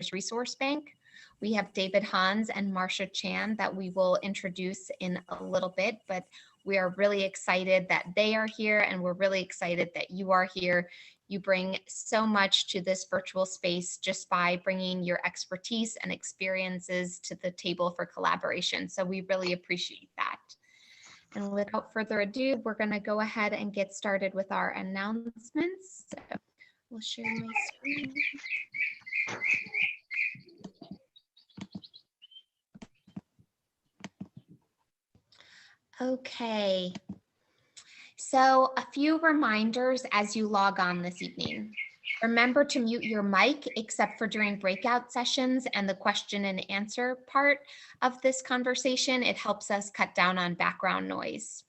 Educators Resource Bank. We have David Hans and Marcia Chan that we will introduce in a little bit, but we are really excited that they are here, and we're really excited that you are here. You bring so much to this virtual space just by bringing your expertise and experiences to the table for collaboration. So we really appreciate that. And without further ado, we're going to go ahead and get started with our announcements. So we'll share my screen. Okay. So a few reminders as you log on this evening. Remember to mute your mic except for during breakout sessions and the question and answer part of this conversation. It helps us cut down on background noise.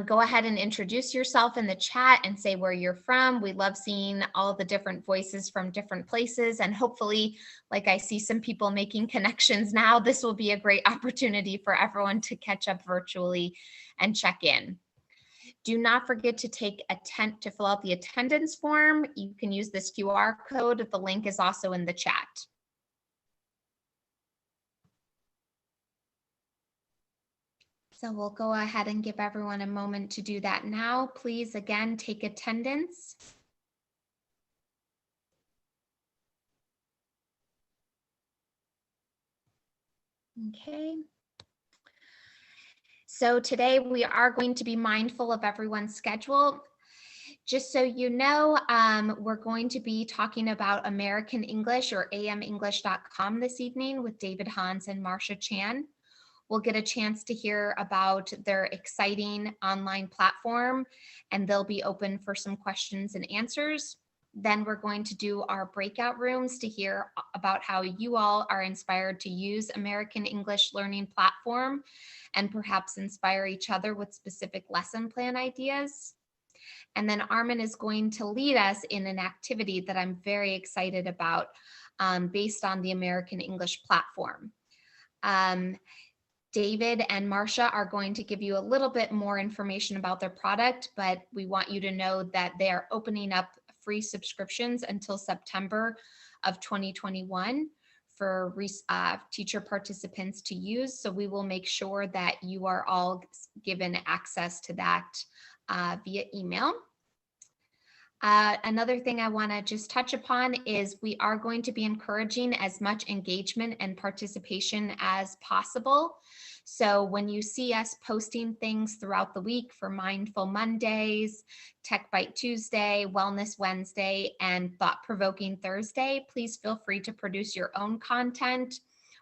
Go ahead and introduce yourself in the chat and say where you're from. We love seeing all the different voices from different places, and hopefully, like I see some people making connections now, this will be a great opportunity for everyone to catch up virtually and check in. Do not forget to fill out the attendance form. You can use this QR code. The link is also in the chat. So we'll go ahead and give everyone a moment to do that now. Please, again, take attendance. Okay. So today we are going to be mindful of everyone's schedule. Just so you know, we're going to be talking about American English or amenglish.com this evening with David Hans and Marcia Chan. We'll get a chance to hear about their exciting online platform, and they'll be open for some questions and answers. Then we're going to do our breakout rooms to hear about how you all are inspired to use American English learning platform and perhaps inspire each other with specific lesson plan ideas. And then Armin is going to lead us in an activity that I'm very excited about based on the American English platform. David and Marcia are going to give you a little bit more information about their product, but we want you to know that they are opening up free subscriptions until September of 2021 for teacher participants to use. So we will make sure that you are all given access to that via email. Another thing I want to just touch upon is we are going to be encouraging as much engagement and participation as possible. So when you see us posting things throughout the week for Mindful Mondays, Tech Bite Tuesday, Wellness Wednesday, and Thought Provoking Thursday, please feel free to produce your own content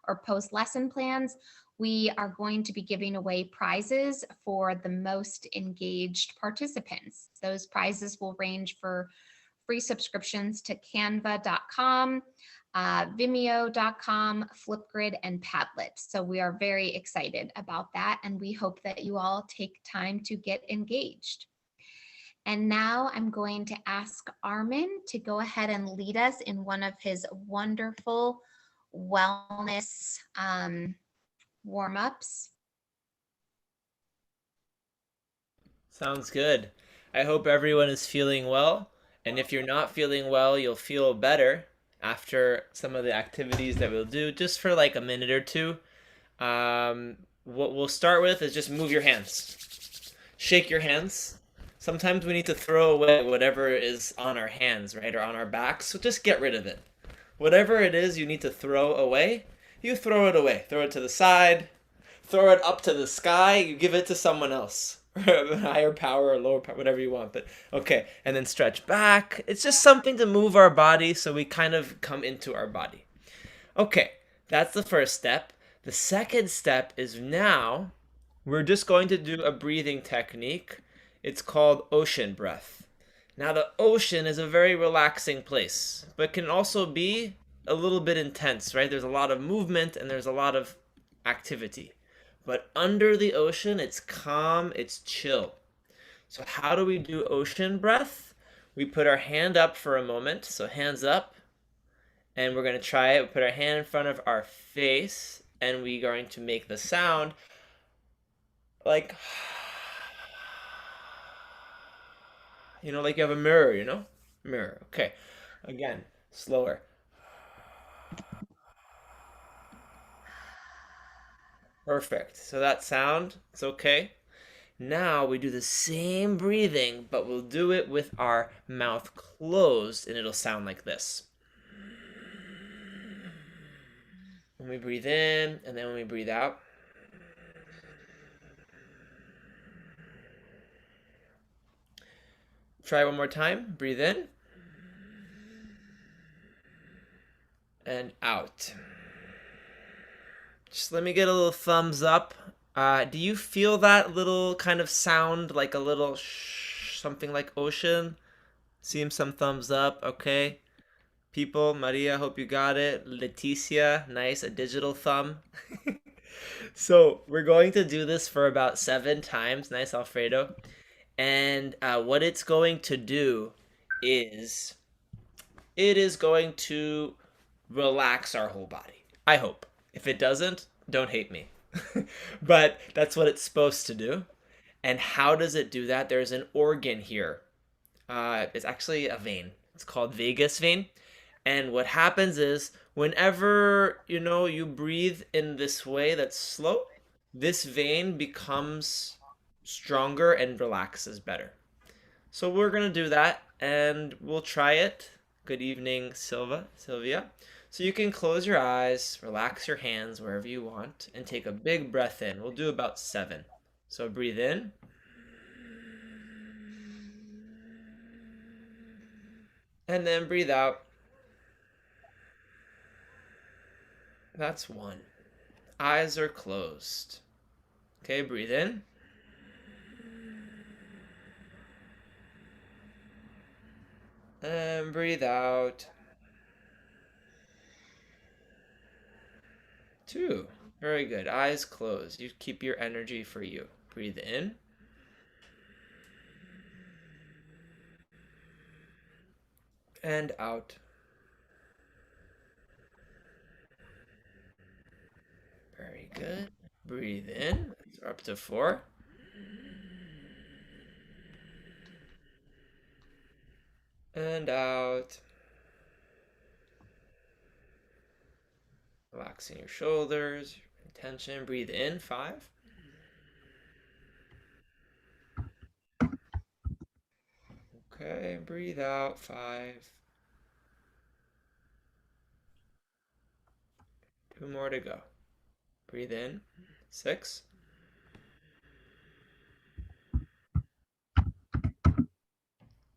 or post lesson plans. We are going to be giving away prizes for the most engaged participants. Those prizes will range for free subscriptions to canva.com, vimeo.com, Flipgrid, and Padlet. So we are very excited about that, and we hope that you all take time to get engaged. And now I'm going to ask Armin to go ahead and lead us in one of his wonderful wellness warm-ups. Sounds good. I hope everyone is feeling well. And if you're not feeling well, you'll feel better after some of the activities that we'll do just for like a minute or two. What we'll start with is just move your hands. Shake your hands. Sometimes we need to throw away whatever is on our hands, right, or on our backs. So just get rid of it. Whatever it is you need to throw away, you throw it away. Throw it to the side. Throw it up to the sky. You give it to someone else. Higher power or lower power, whatever you want. But okay, and then stretch back. It's just something to move our body so we kind of come into our body. Okay, that's the first step. The second step is now we're just going to do a breathing technique. It's called ocean breath. Now, the ocean is a very relaxing place, but can also be a little bit intense, right? There's a lot of movement and there's a lot of activity. But under the ocean, it's calm, it's chill. So how do we do ocean breath? We put our hand up for a moment. So hands up. And we're going to try it. We put our hand in front of our face. And we're going to make the sound like, like you have a mirror, Mirror. Okay. Again, slower. Perfect. So that sound, it's okay. Now we do the same breathing, but we'll do it with our mouth closed, and it'll sound like this. When we breathe in, and then when we breathe out. Try one more time. Breathe in and out. Just let me get a little thumbs up. Do you feel that little kind of sound like a little something like ocean? Seems some thumbs up. Okay. People, Maria, hope you got it. Leticia, nice, a digital thumb. So we're going to do this for about 7 times. Nice, Alfredo. And what it's going to do is it is going to relax our whole body. I hope. If it doesn't, don't hate me. But that's what it's supposed to do. And how does it do that? There's an organ here. It's actually a vein. It's called vagus vein. And what happens is whenever, you breathe in this way that's slow, this vein becomes stronger and relaxes better. So we're going to do that and we'll try it. Good evening, Sylvia. So you can close your eyes, relax your hands wherever you want, and take a big breath in. We'll do about 7. So breathe in. And then breathe out. That's 1. Eyes are closed. Okay, breathe in. And breathe out. 2. Very good. Eyes closed. You keep your energy for you. Breathe in. And out. Very good. Breathe in. We're up to 4. And out. Relaxing your shoulders, tension. Breathe in. 5. Okay, breathe out. 5. 2 more to go. Breathe in. 6.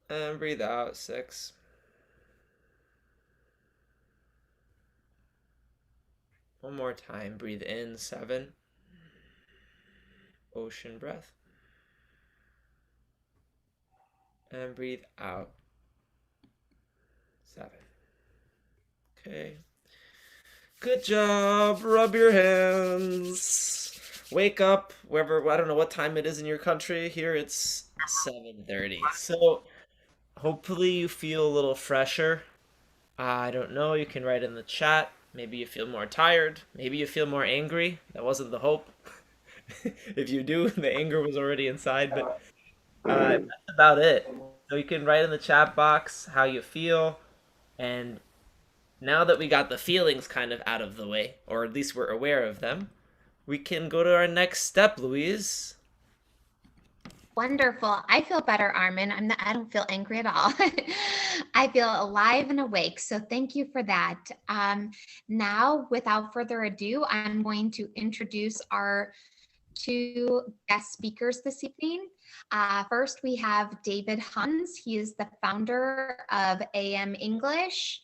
And breathe out. 6. One more time. Breathe in. 7. Ocean breath. And breathe out. 7. Okay. Good job. Rub your hands. Wake up wherever, I don't know what time it is in your country. Here it's 7:30. So hopefully you feel a little fresher. I don't know. You can write in the chat. Maybe you feel more tired. Maybe you feel more angry. That wasn't the hope. If you do, the anger was already inside, but that's about it. So you can write in the chat box how you feel. And now that we got the feelings kind of out of the way, or at least we're aware of them, we can go to our next step, Louise. Wonderful. I feel better, Armin. I don't feel angry at all. I feel alive and awake. So thank you for that. Now, without further ado, I'm going to introduce our 2 guest speakers this evening. First, we have David Hans. He is the founder of AM English.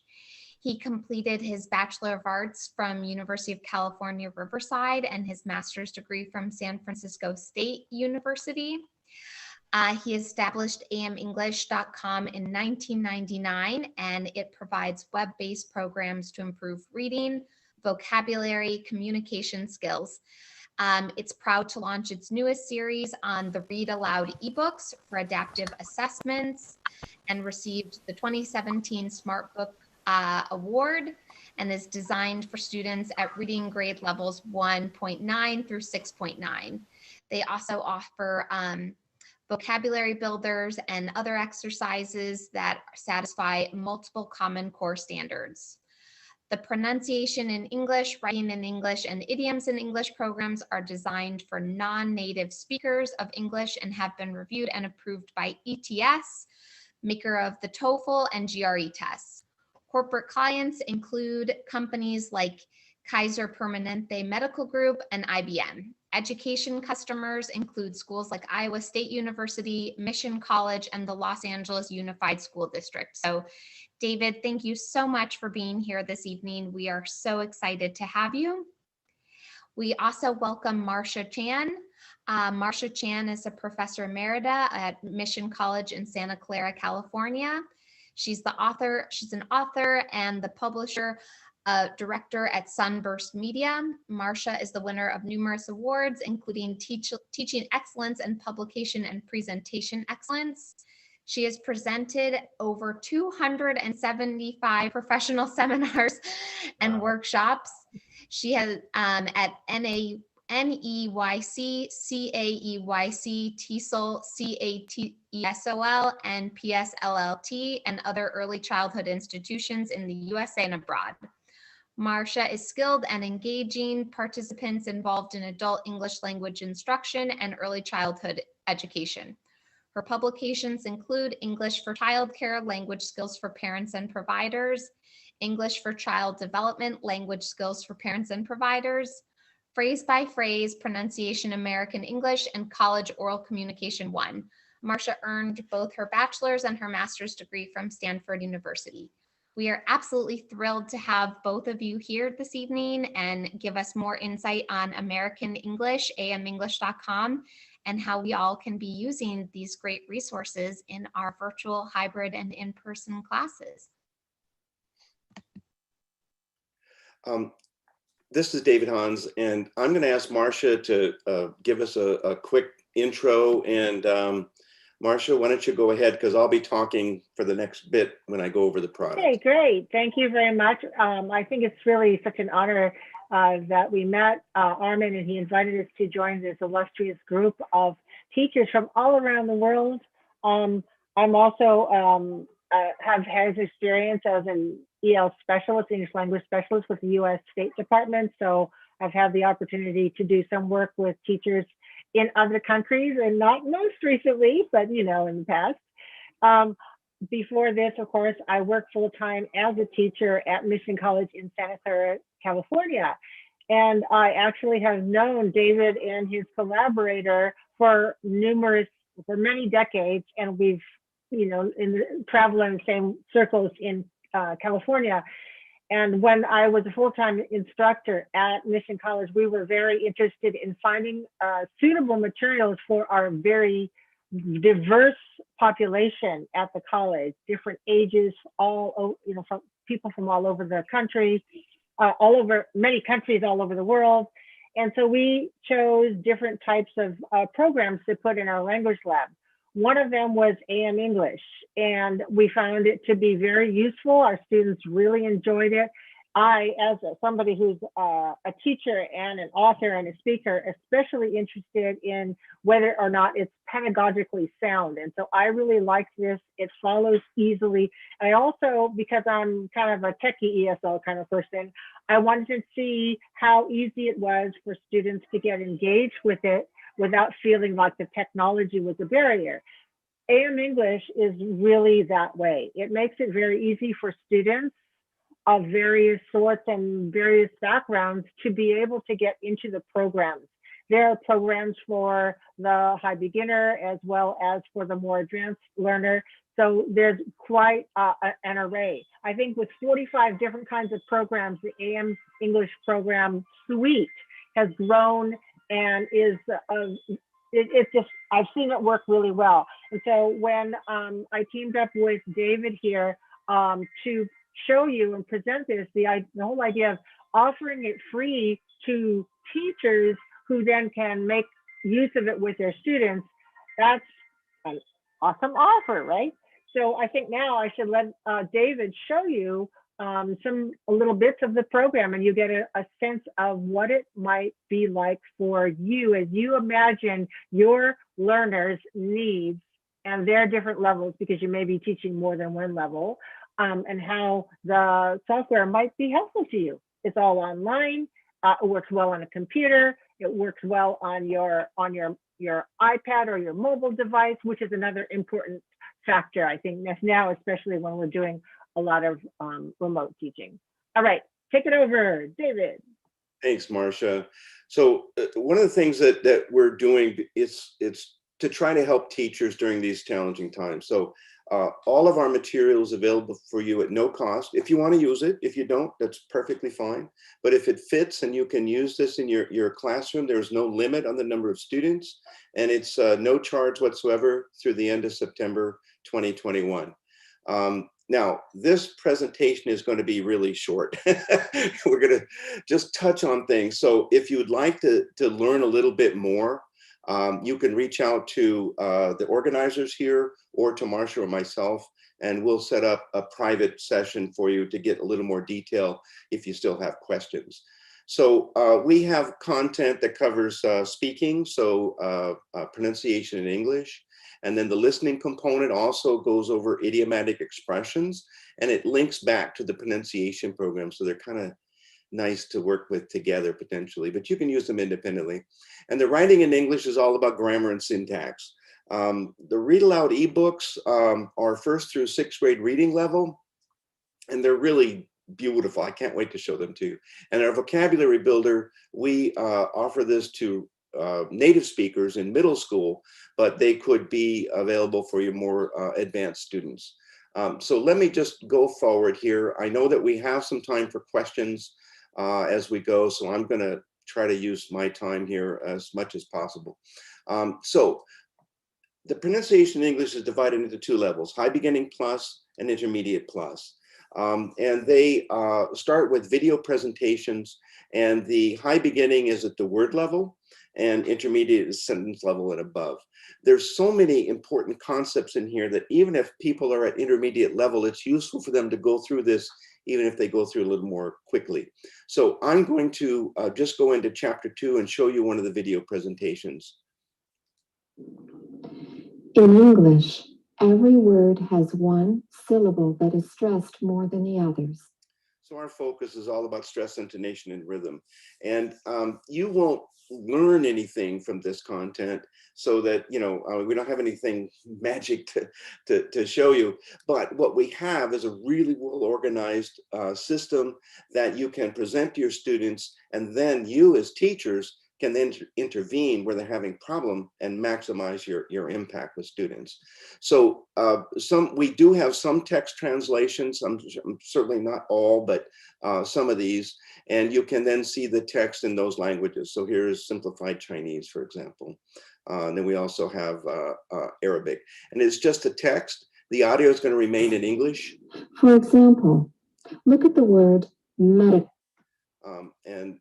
He completed his Bachelor of Arts from University of California, Riverside, and his master's degree from San Francisco State University. He established amenglish.com in 1999, and it provides web-based programs to improve reading, vocabulary, communication skills. It's proud to launch its newest series on the Read Aloud ebooks for adaptive assessments and received the 2017 Smart Book Award and is designed for students at reading grade levels 1.9 through 6.9. They also offer vocabulary builders and other exercises that satisfy multiple Common Core standards. The pronunciation in English, writing in English, and idioms in English programs are designed for non-native speakers of English and have been reviewed and approved by ETS, maker of the TOEFL and GRE tests. Corporate clients include companies like Kaiser Permanente Medical Group and IBM. Education customers include schools like Iowa State University, Mission College, and the Los Angeles Unified School District. So, David, thank you so much for being here this evening. We are so excited to have you. We also welcome Marcia Chan. Marcia Chan is a professor emerita at Mission College in Santa Clara, California. She's an author and the publisher director at Sunburst Media. Marcia is the winner of numerous awards, including Teaching Excellence and Publication and Presentation Excellence. She has presented over 275 professional seminars and workshops. She has at NEYC, CAEYC, TESOL, CATESOL, and PSLLT, and other early childhood institutions in the USA and abroad. Marcia is skilled and engaging participants involved in adult English language instruction and early childhood education. Her publications include English for Childcare, Language Skills for Parents and Providers, English for Child Development, Language Skills for Parents and Providers, Phrase by Phrase, Pronunciation American English, and College Oral Communication 1. Marcia earned both her bachelor's and her master's degree from Stanford University. We are absolutely thrilled to have both of you here this evening and give us more insight on American English, amenglish.com, and how we all can be using these great resources in our virtual, hybrid, and in-person classes. This is David Hans, and I'm going to ask Marcia to give us a quick intro. And Marcia, why don't you go ahead, because I'll be talking for the next bit when I go over the product. Okay, great. Thank you very much. I think it's really such an honor that we met Armin, and he invited us to join this illustrious group of teachers from all around the world. I'm also have had experience as an EL specialist, English language specialist with the U.S. State Department. So I've had the opportunity to do some work with teachers in other countries, and not most recently, but in the past. Before this, of course, I worked full-time as a teacher at Mission College in Santa Clara, California. And I actually have known David and his collaborator for many decades, and we've, traveled in the same circles in California. And when I was a full-time instructor at Mission College, we were very interested in finding suitable materials for our very diverse population at the college, different ages, from people from all over the country, many countries all over the world. And so we chose different types of programs to put in our language lab. One of them was AM English, and we found it to be very useful. Our students really enjoyed it. I, as somebody who's a teacher and an author and a speaker, especially interested in whether or not it's pedagogically sound. And so I really liked this. It follows easily. I also, because I'm kind of a techie ESL kind of person, I wanted to see how easy it was for students to get engaged with it without feeling like the technology was a barrier. AM English is really that way. It makes it very easy for students of various sorts and various backgrounds to be able to get into the programs. There are programs for the high beginner as well as for the more advanced learner. So there's quite an array. I think with 45 different kinds of programs, the AM English program suite has grown and is, it's just, I've seen it work really well. And so when I teamed up with David here to show you and present this, the whole idea of offering it free to teachers who then can make use of it with their students, that's an awesome offer, right? So I think now I should let David show you some little bits of the program, and you get a sense of what it might be like for you as you imagine your learners' needs and their different levels, because you may be teaching more than one level, and how the software might be helpful to you. It's all online. It works well on a computer. It works well on your iPad or your mobile device, which is another important factor, I think, now, especially when we're doing a lot of remote teaching. All right, take it over, David. Thanks, Marcia. So one of the things that we're doing is to try to help teachers during these challenging times. So all of our materials available for you at no cost. If you want to use it, if you don't, that's perfectly fine. But if it fits and you can use this in your classroom, there's no limit on the number of students, and it's no charge whatsoever through the end of September 2021. Now, this presentation is going to be really short. We're going to just touch on things. So if you'd like to learn a little bit more, you can reach out to the organizers here or to Marcia or myself, and we'll set up a private session for you to get a little more detail if you still have questions. So we have content that covers speaking, so pronunciation in English. And then the listening component also goes over idiomatic expressions, and it links back to the pronunciation program. So they're kind of nice to work with together potentially, but you can use them independently. And the writing in English is all about grammar and syntax. The read aloud ebooks are first through sixth grade reading level, and they're really beautiful. I can't wait to show them to you. And our vocabulary builder, we offer this to native speakers in middle school, but they could be available for your more advanced students. So let me just go forward here. I know that we have some time for questions as we go, so I'm going to try to use my time here as much as possible. So the pronunciation in English is divided into two levels: high beginning plus and intermediate plus. And they start with video presentations, and the high beginning is at the word level, and intermediate is sentence level and above. There's so many important concepts in here that even if people are at intermediate level, it's useful for them to go through this, even if they go through a little more quickly. So I'm going to just go into chapter 2 and show you one of the video presentations. In English, every word has one syllable that is stressed more than the others. So our focus is all about stress, intonation, and rhythm. And you won't learn anything from this content, so that, you know, we don't have anything magic to show you. But what we have is a really well-organized system that you can present to your students, and then you as teachers can then intervene where they're having problem and maximize your impact with students. So we do have some text translations, certainly not all, but some of these, and you can then see the text in those languages. So here's simplified Chinese, for example. And then we also have Arabic, and it's just a text. The audio is going to remain in English. For example, look at the word medical. And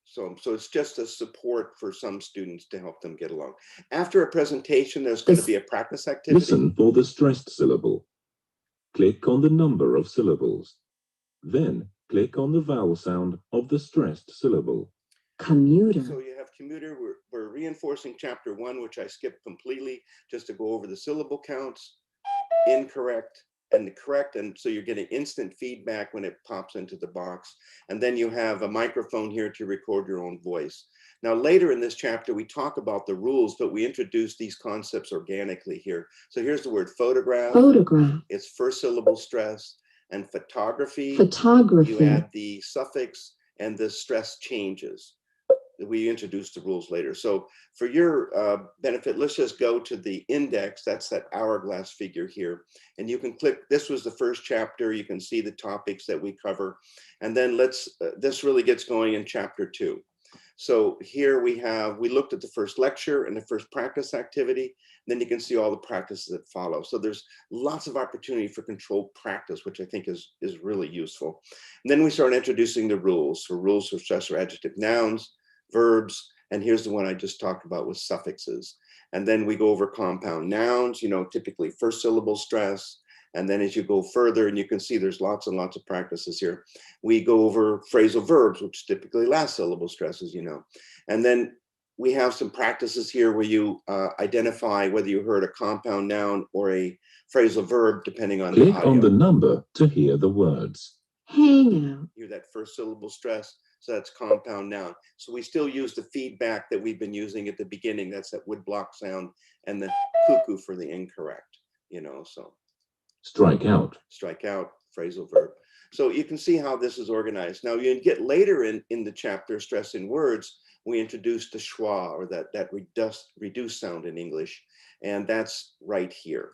so it's just a support for some students to help them get along. After a presentation, there's going to be a practice activity. Listen for the stressed syllable. Click on the number of syllables. Then click on the vowel sound of the stressed syllable. Commuter. So you have commuter. We're reinforcing chapter 1, which I skipped completely, just to go over the syllable counts, incorrect, and the correct, and so you're getting instant feedback when it pops into the box. And then you have a microphone here to record your own voice. Now later in this chapter we talk about the rules, but we introduce these concepts organically here. So here's the word photograph. Photograph. It's first syllable stress. And photography. Photography. You add the suffix and the stress changes. We introduce the rules later. So for your benefit, let's just go to the index. That's that hourglass figure here. And you can click, this was the first chapter. You can see the topics that we cover. And then this really gets going in chapter 2. So here we looked at the first lecture and the first practice activity. Then you can see all the practices that follow. So there's lots of opportunity for controlled practice, which I think is really useful. And then we start introducing the rules. So rules for stress or adjective nouns, verbs, and here's the one I just talked about with suffixes. And then we go over compound nouns, you know, typically first syllable stress. And then as you go further, and you can see there's lots and lots of practices here, we go over phrasal verbs, which typically last syllable stress, as you know. And then we have some practices here where you identify whether you heard a compound noun or a phrasal verb, depending on the Click audio. on the number to hear the words. hang out, Hear that first syllable stress, so that's compound noun. So we still use the feedback that we've been using at the beginning. That's that wood block sound and the cuckoo for the incorrect, you know, so. Strike out. Strike out, phrasal verb. So you can see how this is organized. Now you get later in the chapter, stress in words, we introduce the schwa, or that reduced sound in English, and that's right here.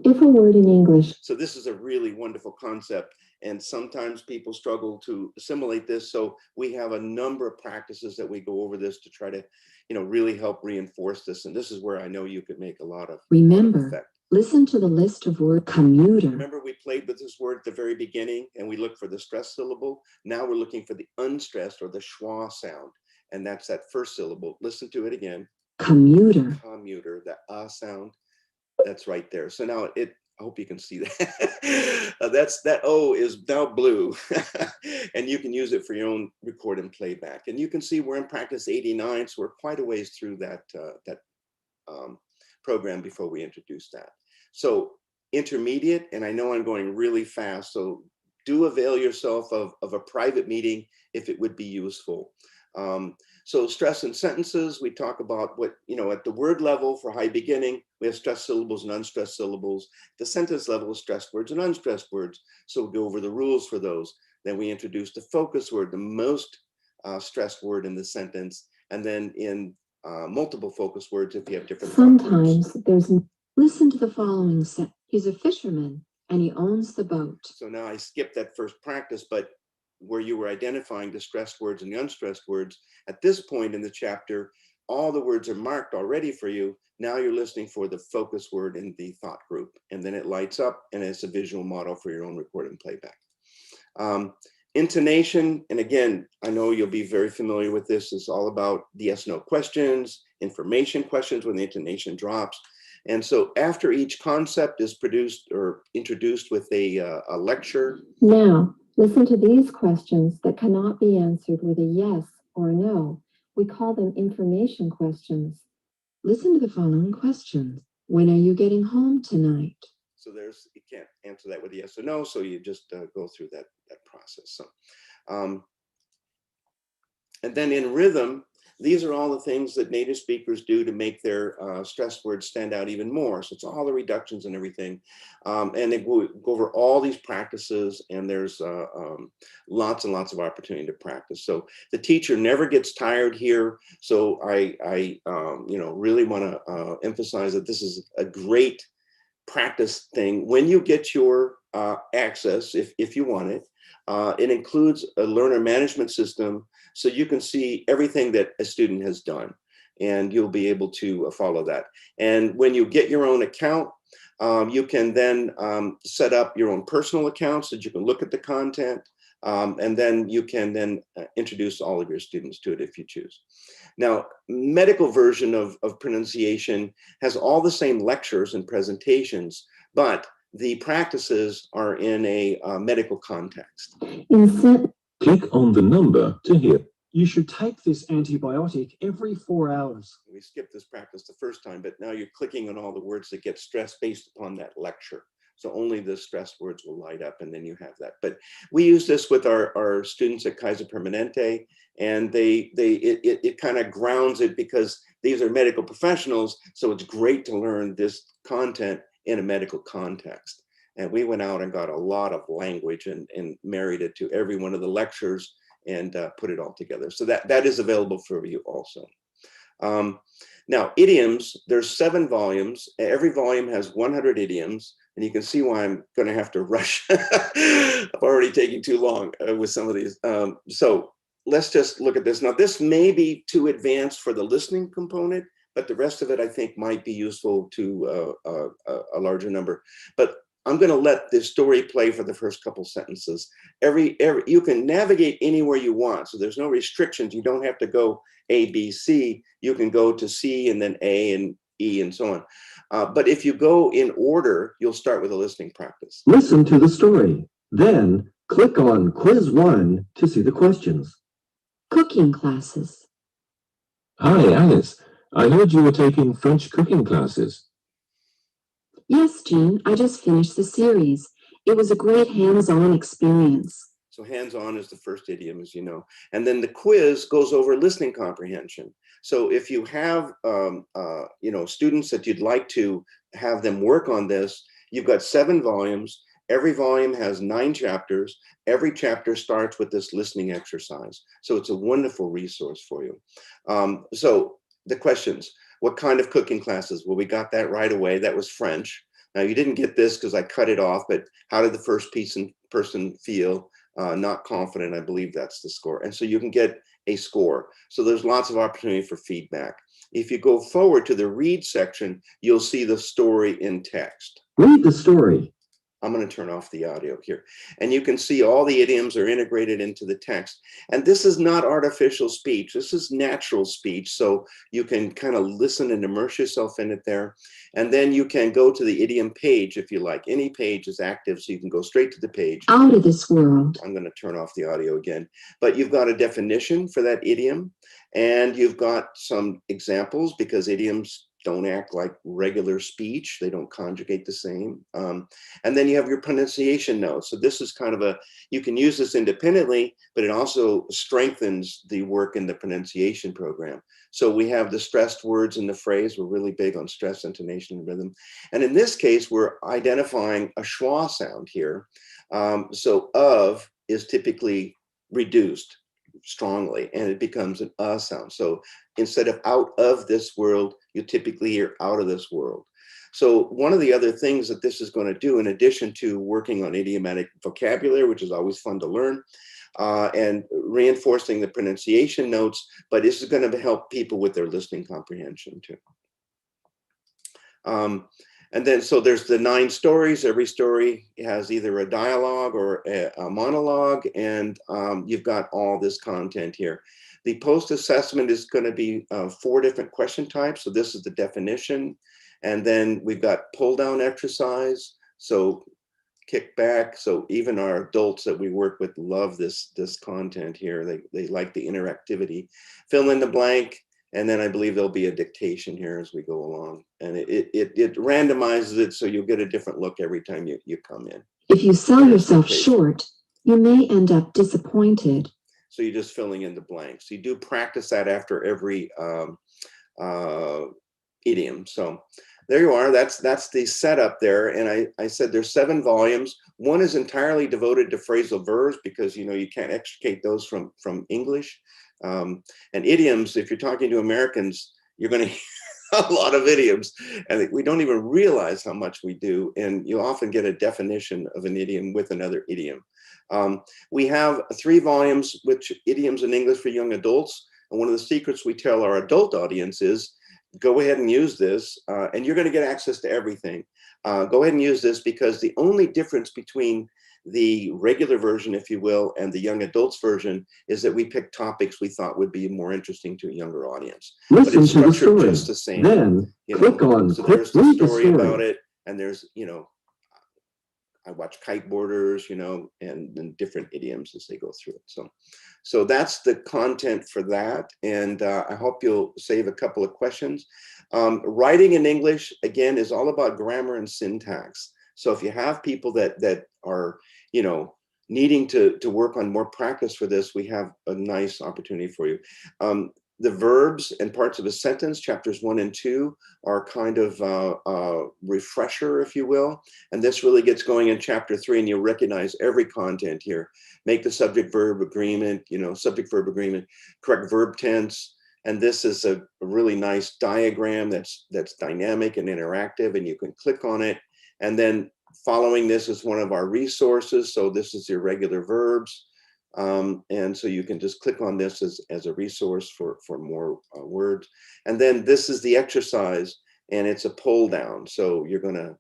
if a word in English, So this is a really wonderful concept, and sometimes people struggle to assimilate this. So we have a number of practices that we go over this to try to, you know, really help reinforce this. And this is where I know you could make a lot of remember, effect. listen to the list of word commuter. Remember, we played with this word at the very beginning, and we looked for the stressed syllable. Now we're looking for the unstressed, or the schwa sound, and that's that first syllable. Listen to it again. Commuter. Commuter, the sound. That's right there. So now I hope you can see that. That O is now blue, and you can use it for your own record and playback. And you can see we're in practice 89, so we're quite a ways through that program before we introduce that. So intermediate, and I know I'm going really fast, so do avail yourself of a private meeting if it would be useful. So stress in sentences, we talk about what, you know, at the word level for high beginning, we have stressed syllables and unstressed syllables. The sentence level is stressed words and unstressed words. So we'll go over the rules for those. Then we introduce the focus word, the most stressed word in the sentence. And then in multiple focus words, if you have different thought groups. Sometimes listen to the following sentence. He's a fisherman and he owns the boat. So now I skipped that first practice, but where you were identifying the stressed words and the unstressed words, at this point in the chapter, all the words are marked already for you. Now you're listening for the focus word in the thought group, and then it lights up and it's a visual model for your own recording playback. Intonation, and again, I know you'll be very familiar with this, is all about the yes/no questions, information questions when the intonation drops. And so after each concept is produced or introduced with a lecture. Now, listen to these questions that cannot be answered with a yes or a no. We call them information questions. Listen to the following questions. When are you getting home tonight? So you can't answer that with a yes or no, so you just go through that process. So, and then in rhythm, these are all the things that native speakers do to make their stressed words stand out even more. So it's all the reductions and everything. And they go over all these practices, and there's lots and lots of opportunity to practice. So the teacher never gets tired here. So I you know, really want to emphasize that this is a great practice thing. When you get your access, if you want it, it includes a learner management system, so you can see everything that a student has done, and you'll be able to follow that. And when you get your own account, you can then set up your own personal accounts so that you can look at the content, and then you can then introduce all of your students to it if you choose. Now, medical version of pronunciation has all the same lectures and presentations, but the practices are in a medical context. Click on the number to hear. You should take this antibiotic every 4 hours. We skipped this practice the first time, but now you're clicking on all the words that get stressed based upon that lecture. So only the stressed words will light up, and then you have that. But we use this with our students at Kaiser Permanente, and it kind of grounds it, because these are medical professionals. So it's great to learn this content in a medical context. And we went out and got a lot of language and married it to every one of the lectures and put it all together. So that is available for you also. Now, idioms, there's 7 volumes. Every volume has 100 idioms. And you can see why I'm going to have to rush. I'm already taking too long with some of these. So let's just look at this. Now, this may be too advanced for the listening component, but the rest of it, I think, might be useful to a larger number. But I'm going to let this story play for the first couple sentences. You can navigate anywhere you want, so there's no restrictions. You don't have to go A, B, C. You can go to C and then A and E and so on. But if you go in order, you'll start with a listening practice. Listen to the story. Then click on Quiz 1 to see the questions. Cooking classes. Hi, Alice. I heard you were taking French cooking classes. Yes, Jean, I just finished the series. It was a great hands-on experience. So hands-on is the first idiom, as you know. And then the quiz goes over listening comprehension. So if you have, students that you'd like to have them work on this, you've got 7 volumes. Every volume has 9 chapters. Every chapter starts with this listening exercise. So it's a wonderful resource for you. So the questions, what kind of cooking classes? Well, we got that right away. That was French. Now you didn't get this because I cut it off, but how did the first person feel? Not confident, I believe that's the score. And so you can get a score. So there's lots of opportunity for feedback. If you go forward to the read section, you'll see the story in text. Read the story. I'm going to turn off the audio here. And you can see all the idioms are integrated into the text. And this is not artificial speech. This is natural speech. So you can kind of listen and immerse yourself in it there. And then you can go to the idiom page if you like. Any page is active, so you can go straight to the page. Out of this world. I'm going to turn off the audio again. But you've got a definition for that idiom. And you've got some examples because idioms don't act like regular speech. They don't conjugate the same. And then you have your pronunciation notes. So this is kind of you can use this independently, but it also strengthens the work in the pronunciation program. So we have the stressed words in the phrase. We're really big on stress, intonation, and rhythm. And in this case, we're identifying a schwa sound here. So of is typically reduced strongly and it becomes an sound. So instead of out of this world, you typically hear out of this world. So one of the other things that this is going to do, in addition to working on idiomatic vocabulary, which is always fun to learn, and reinforcing the pronunciation notes, but this is going to help people with their listening comprehension too. And then, so there's the 9 stories. Every story has either a dialogue or a monologue, and you've got all this content here. The post-assessment is going to be 4 different question types. So this is the definition. And then we've got pull-down exercise. So kick back. So even our adults that we work with love this content here. They like the interactivity. Fill in the blank. And then I believe there'll be a dictation here as we go along. And it randomizes it so you'll get a different look every time you come in. If you sell yourself short, you may end up disappointed. So you're just filling in the blanks. You do practice that after every idiom. So there you are. That's the setup there. And I said there's 7 volumes. One is entirely devoted to phrasal verbs because you can't extricate those from English. And idioms, if you're talking to Americans, you're going to hear a lot of idioms, and we don't even realize how much we do. And you often get a definition of an idiom with another idiom. We have 3 volumes, which idioms in English for young adults. And one of the secrets we tell our adult audience is, go ahead and use this, and you're going to get access to everything. Go ahead and use this because the only difference between the regular version, if you will, and the young adults version is that we picked topics we thought would be more interesting to a younger audience. Listen but it's to the structured story. just the same. Then click on so there's the read the story story about it, and there's I watch kiteboarders, and different idioms as they go through it. So that's the content for that, and I hope you'll save a couple of questions. Writing in English, again, is all about grammar and syntax. So if you have people that are, needing to work on more practice for this, we have a nice opportunity for you. The verbs and parts of a sentence, chapters 1 and 2, are kind of a refresher, if you will. And this really gets going in chapter 3, and you'll recognize every content here. Make the subject-verb agreement, subject-verb agreement, correct verb tense. And this is a really nice diagram that's dynamic and interactive, and you can click on it. And then following this is one of our resources. So this is irregular verbs. And so you can just click on this as a resource for more words. And then this is the exercise, and it's a pull down. So you're going to,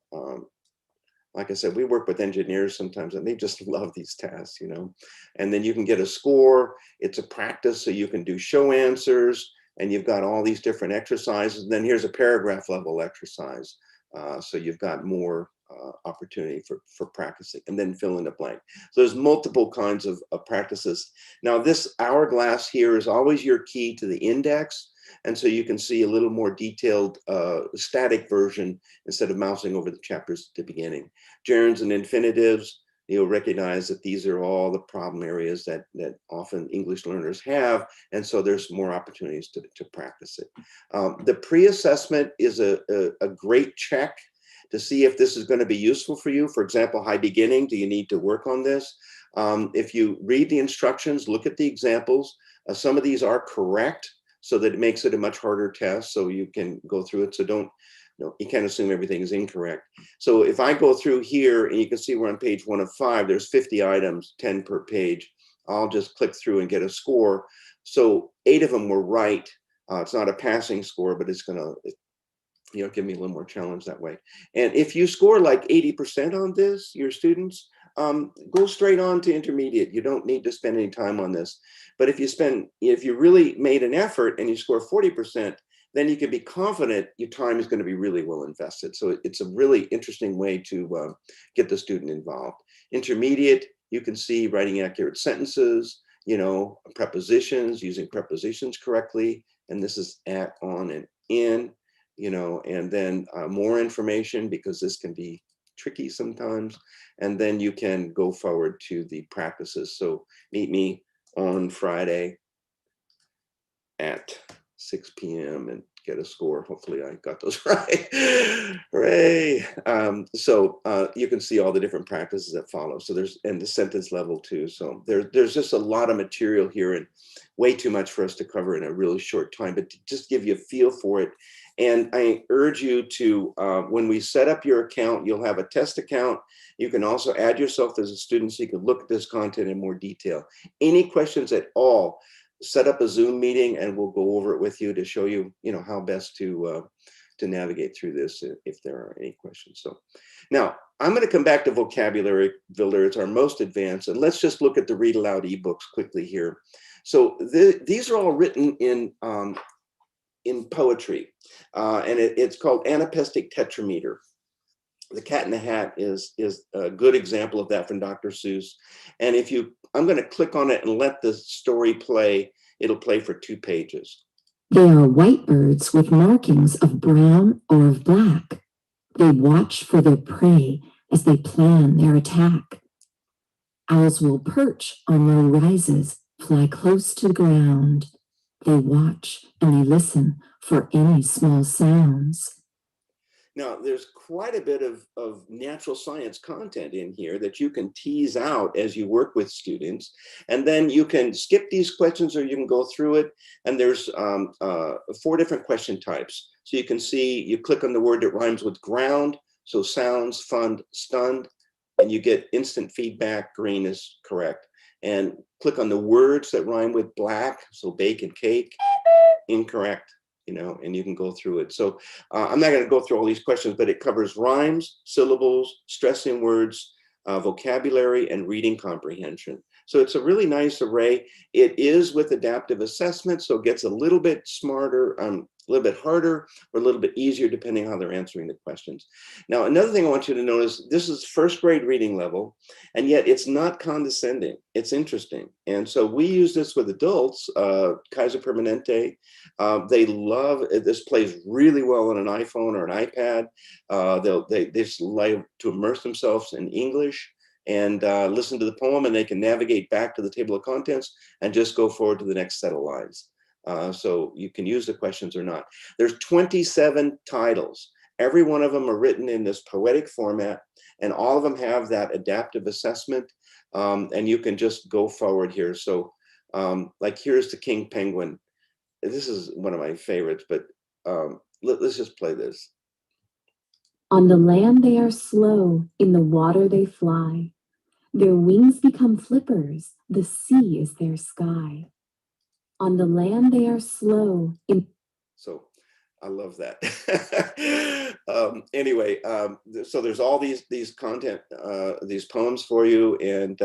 like I said, we work with engineers sometimes, and they just love these tasks, And then you can get a score. It's a practice, so you can do show answers, and you've got all these different exercises. And then here's a paragraph level exercise. So you've got more opportunity for practicing, and then fill in the blank. So there's multiple kinds of practices. Now this hourglass here is always your key to the index. And so you can see a little more detailed static version instead of mousing over the chapters at the beginning. Gerunds and infinitives, you'll recognize that these are all the problem areas that often English learners have. And so there's more opportunities to practice it. The pre-assessment is a great check to see if this is going to be useful for you. For example, high beginning, do you need to work on this? If you read the instructions, look at the examples. Some of these are correct, so that it makes it a much harder test, so you can go through it. So you can't assume everything is incorrect. So if I go through here, and you can see we're on page 1 of 5, there's 50 items, 10 per page. I'll just click through and get a score. So 8 of them were right. It's not a passing score, but it's gonna, give me a little more challenge that way. And if you score like 80% on this, your students, go straight on to intermediate. You don't need to spend any time on this. But if you really made an effort and you score 40%, then you can be confident your time is going to be really well invested. So it's a really interesting way to get the student involved. Intermediate, you can see writing accurate sentences, prepositions, using prepositions correctly. And this is at, on, and in, and then more information, because this can be tricky sometimes. And then you can go forward to the practices. So meet me on Friday at 6 p.m. and get a score. Hopefully I got those right. Hooray. So you can see all the different practices that follow. So and the sentence level too. So there's just a lot of material here, and way too much for us to cover in a really short time, but to just give you a feel for it. And I urge you to, when we set up your account, you'll have a test account. You can also add yourself as a student so you can look at this content in more detail. Any questions at all, set up a Zoom meeting and we'll go over it with you to show you, how best to navigate through this if there are any questions. So now I'm going to come back to vocabulary builder. It's our most advanced, and let's just look at the read aloud ebooks quickly here. So these are all written in poetry, and it's called Anapestic Tetrameter. The Cat in the Hat is a good example of that from Dr. Seuss. And I'm going to click on it and let the story play. It'll play for 2 pages. They are white birds with markings of brown or of black. They watch for their prey as they plan their attack. Owls will perch on low rises, fly close to the ground. They watch and they listen for any small sounds. Now, there's quite a bit of natural science content in here that you can tease out as you work with students. And then you can skip these questions or you can go through it. And there's 4 different question types. So you can see, you click on the word that rhymes with ground. So sounds, fund, stunned, and you get instant feedback. Green is correct. And click on the words that rhyme with black. So bake and cake, incorrect. And you can go through it. So I'm not going to go through all these questions, but it covers rhymes, syllables, stressing words, vocabulary, and reading comprehension. So it's a really nice array. It is with adaptive assessment, so it gets a little bit smarter, a little bit harder, or a little bit easier depending on how they're answering the questions. Now, another thing I want you to notice, this is 1st grade reading level, and yet it's not condescending. It's interesting. And so we use this with adults, Kaiser Permanente. They love it. This plays really well on an iPhone or an iPad. They just like to immerse themselves in English and listen to the poem, and they can navigate back to the table of contents and just go forward to the next set of lines. So you can use the questions or not. There's 27 titles. Every one of them are written in this poetic format, and all of them have that adaptive assessment, and you can just go forward here. So like here's the King Penguin. This is one of my favorites, but let's just play this. On the land they are slow, in the water they fly. Their wings become flippers, the sea is their sky. On the land they are slow. So I love that. Anyway, so there's all these content, these poems for you, and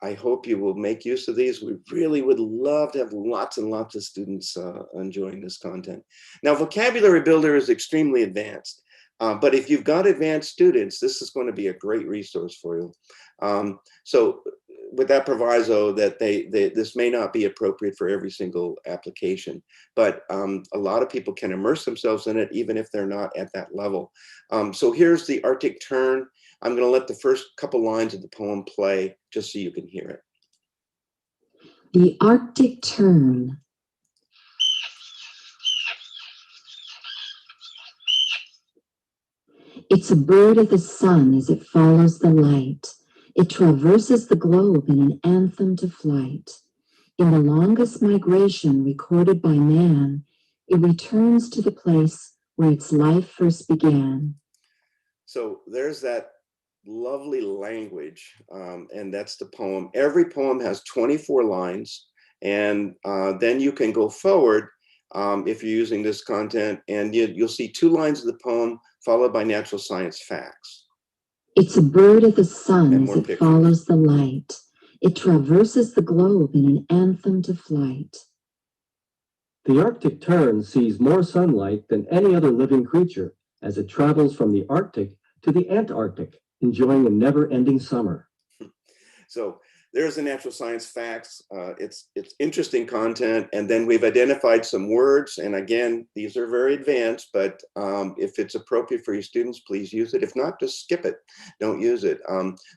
I hope you will make use of these. We really would love to have lots and lots of students enjoying this content. Now, Vocabulary Builder is extremely advanced. But if you've got advanced students, this is going to be a great resource for you. So with that proviso that this may not be appropriate for every single application, but a lot of people can immerse themselves in it even if they're not at that level. So here's the Arctic Tern. I'm going to let the first couple lines of the poem play just so you can hear it. The Arctic Tern. It's a bird of the sun as it follows the light. It traverses the globe in an anthem to flight. In the longest migration recorded by man, it returns to the place where its life first began. So there's that lovely language, and that's the poem. Every poem has 24 lines, and then you can go forward if you're using this content, and you'll see 2 lines of the poem followed by natural science facts. It's a bird of the sun And as more it pictures. follows the light. It traverses the globe in an anthem to flight. The Arctic tern sees more sunlight than any other living creature as it travels from the Arctic to the Antarctic, enjoying a never-ending summer. So there's the natural science facts. It's interesting content. And then we've identified some words. And again, these are very advanced, but if it's appropriate for your students, please use it. If not, just skip it. Don't use it.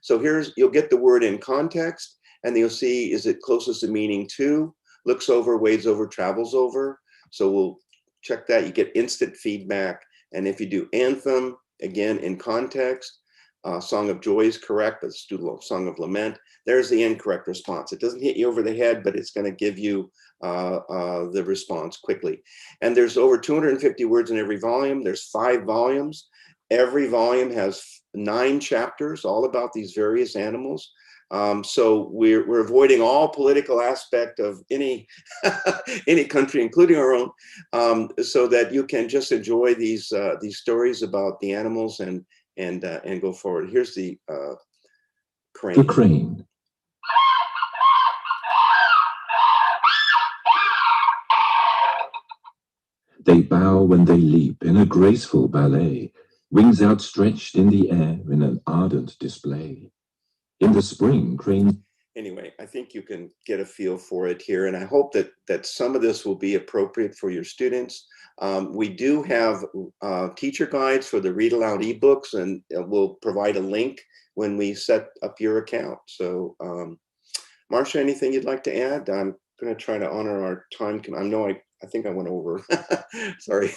So you'll get the word in context, and you'll see, is it closest in meaning to, looks over, wades over, travels over. So we'll check that. You get instant feedback. And if you do anthem, again, in context, Song of Joy is correct, but it's do Song of Lament. There's the incorrect response. It doesn't hit you over the head, but it's going to give you the response quickly. And there's over 250 words in every volume. There's 5 volumes. Every volume has 9 chapters, all about these various animals. So we're avoiding all political aspect of any any country, including our own, so that you can just enjoy these stories about the animals and go forward. Here's the crane. The crane. They bow when they leap in a graceful ballet, wings outstretched in the air in an ardent display. In the spring, cranes. Anyway, I think you can get a feel for it here, and I hope that some of this will be appropriate for your students. We do have teacher guides for the read aloud ebooks, and we'll provide a link when we set up your account. So, Marcia, anything you'd like to add? I'm going to try to honor our time. I think I went over. Sorry.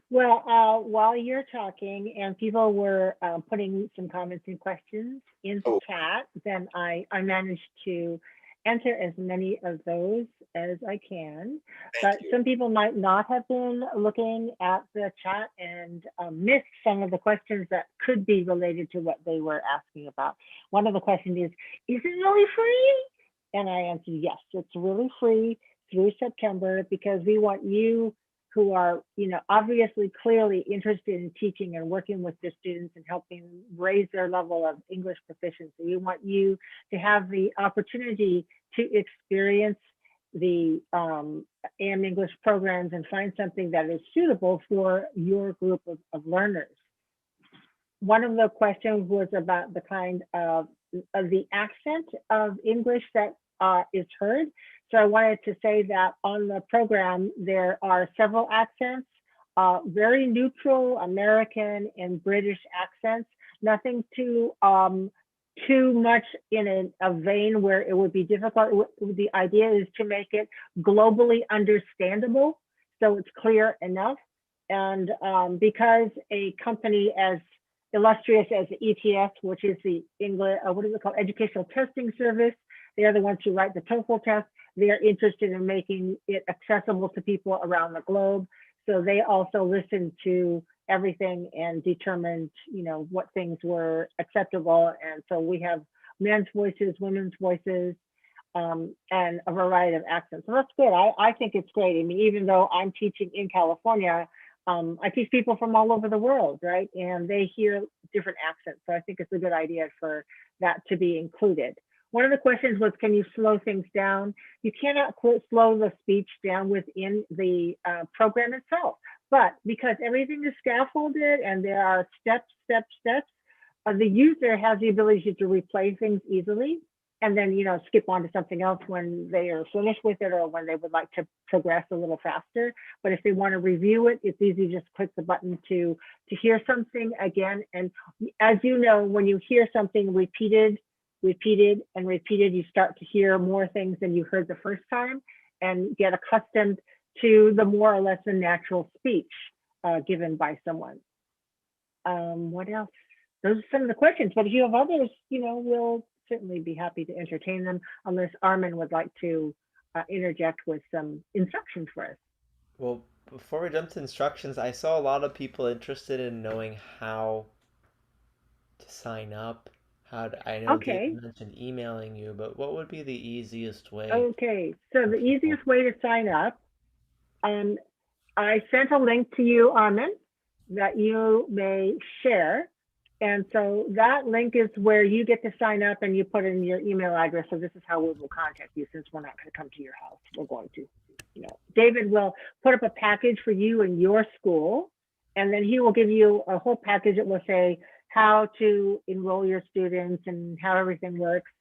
Well, while you're talking and people were putting some comments and questions in the chat, then I managed to answer as many of those as I can. But some people might not have been looking at the chat and missed some of the questions that could be related to what they were asking about. One of the questions is it really free? And I answered, yes, it's really free through September, because we want you who are, obviously clearly interested in teaching and working with the students and helping raise their level of English proficiency. We want you to have the opportunity to experience the AM English programs and find something that is suitable for your group of learners. One of the questions was about the kind of the accent of English that is heard. So I wanted to say that on the program, there are several accents, very neutral American and British accents, nothing too much in a vein where it would be difficult. The idea is to make it globally understandable, so it's clear enough. And because a company as illustrious as the ETS, which is the English, what is it called, Educational Testing Service, they are the ones who write the TOEFL test. They are interested in making it accessible to people around the globe. So they also listened to everything and determined, what things were acceptable. And so we have men's voices, women's voices, and a variety of accents. So that's good. I think it's great. I mean, even though I'm teaching in California, I teach people from all over the world, right? And they hear different accents. So I think it's a good idea for that to be included. One of the questions was, can you slow things down? You cannot slow the speech down within the program itself, but because everything is scaffolded and there are steps, the user has the ability to replay things easily. and then, skip on to something else when they are finished with it or when they would like to progress a little faster. But if they want to review it, it's easy, just click the button to hear something again. And as you know, when you hear something repeated, and repeated, you start to hear more things than you heard the first time and get accustomed to the more or less the natural speech given by someone. What else? Those are some of the questions, but if you have others, we'll certainly be happy to entertain them, unless Armin would like to interject with some instructions for us. Well, before we jump to instructions, I saw a lot of people interested in knowing how to sign up. I know Okay. David mentioned emailing you, but what would be the easiest way? Okay, so the easiest way to sign up, I sent a link to you, Armin, that you may share. And so that link is where you get to sign up and you put in your email address. So this is how we will contact you, since we're not going to come to your house. We're going to, David will put up a package for you and your school, and then he will give you a whole package that will say how to enroll your students and how everything works.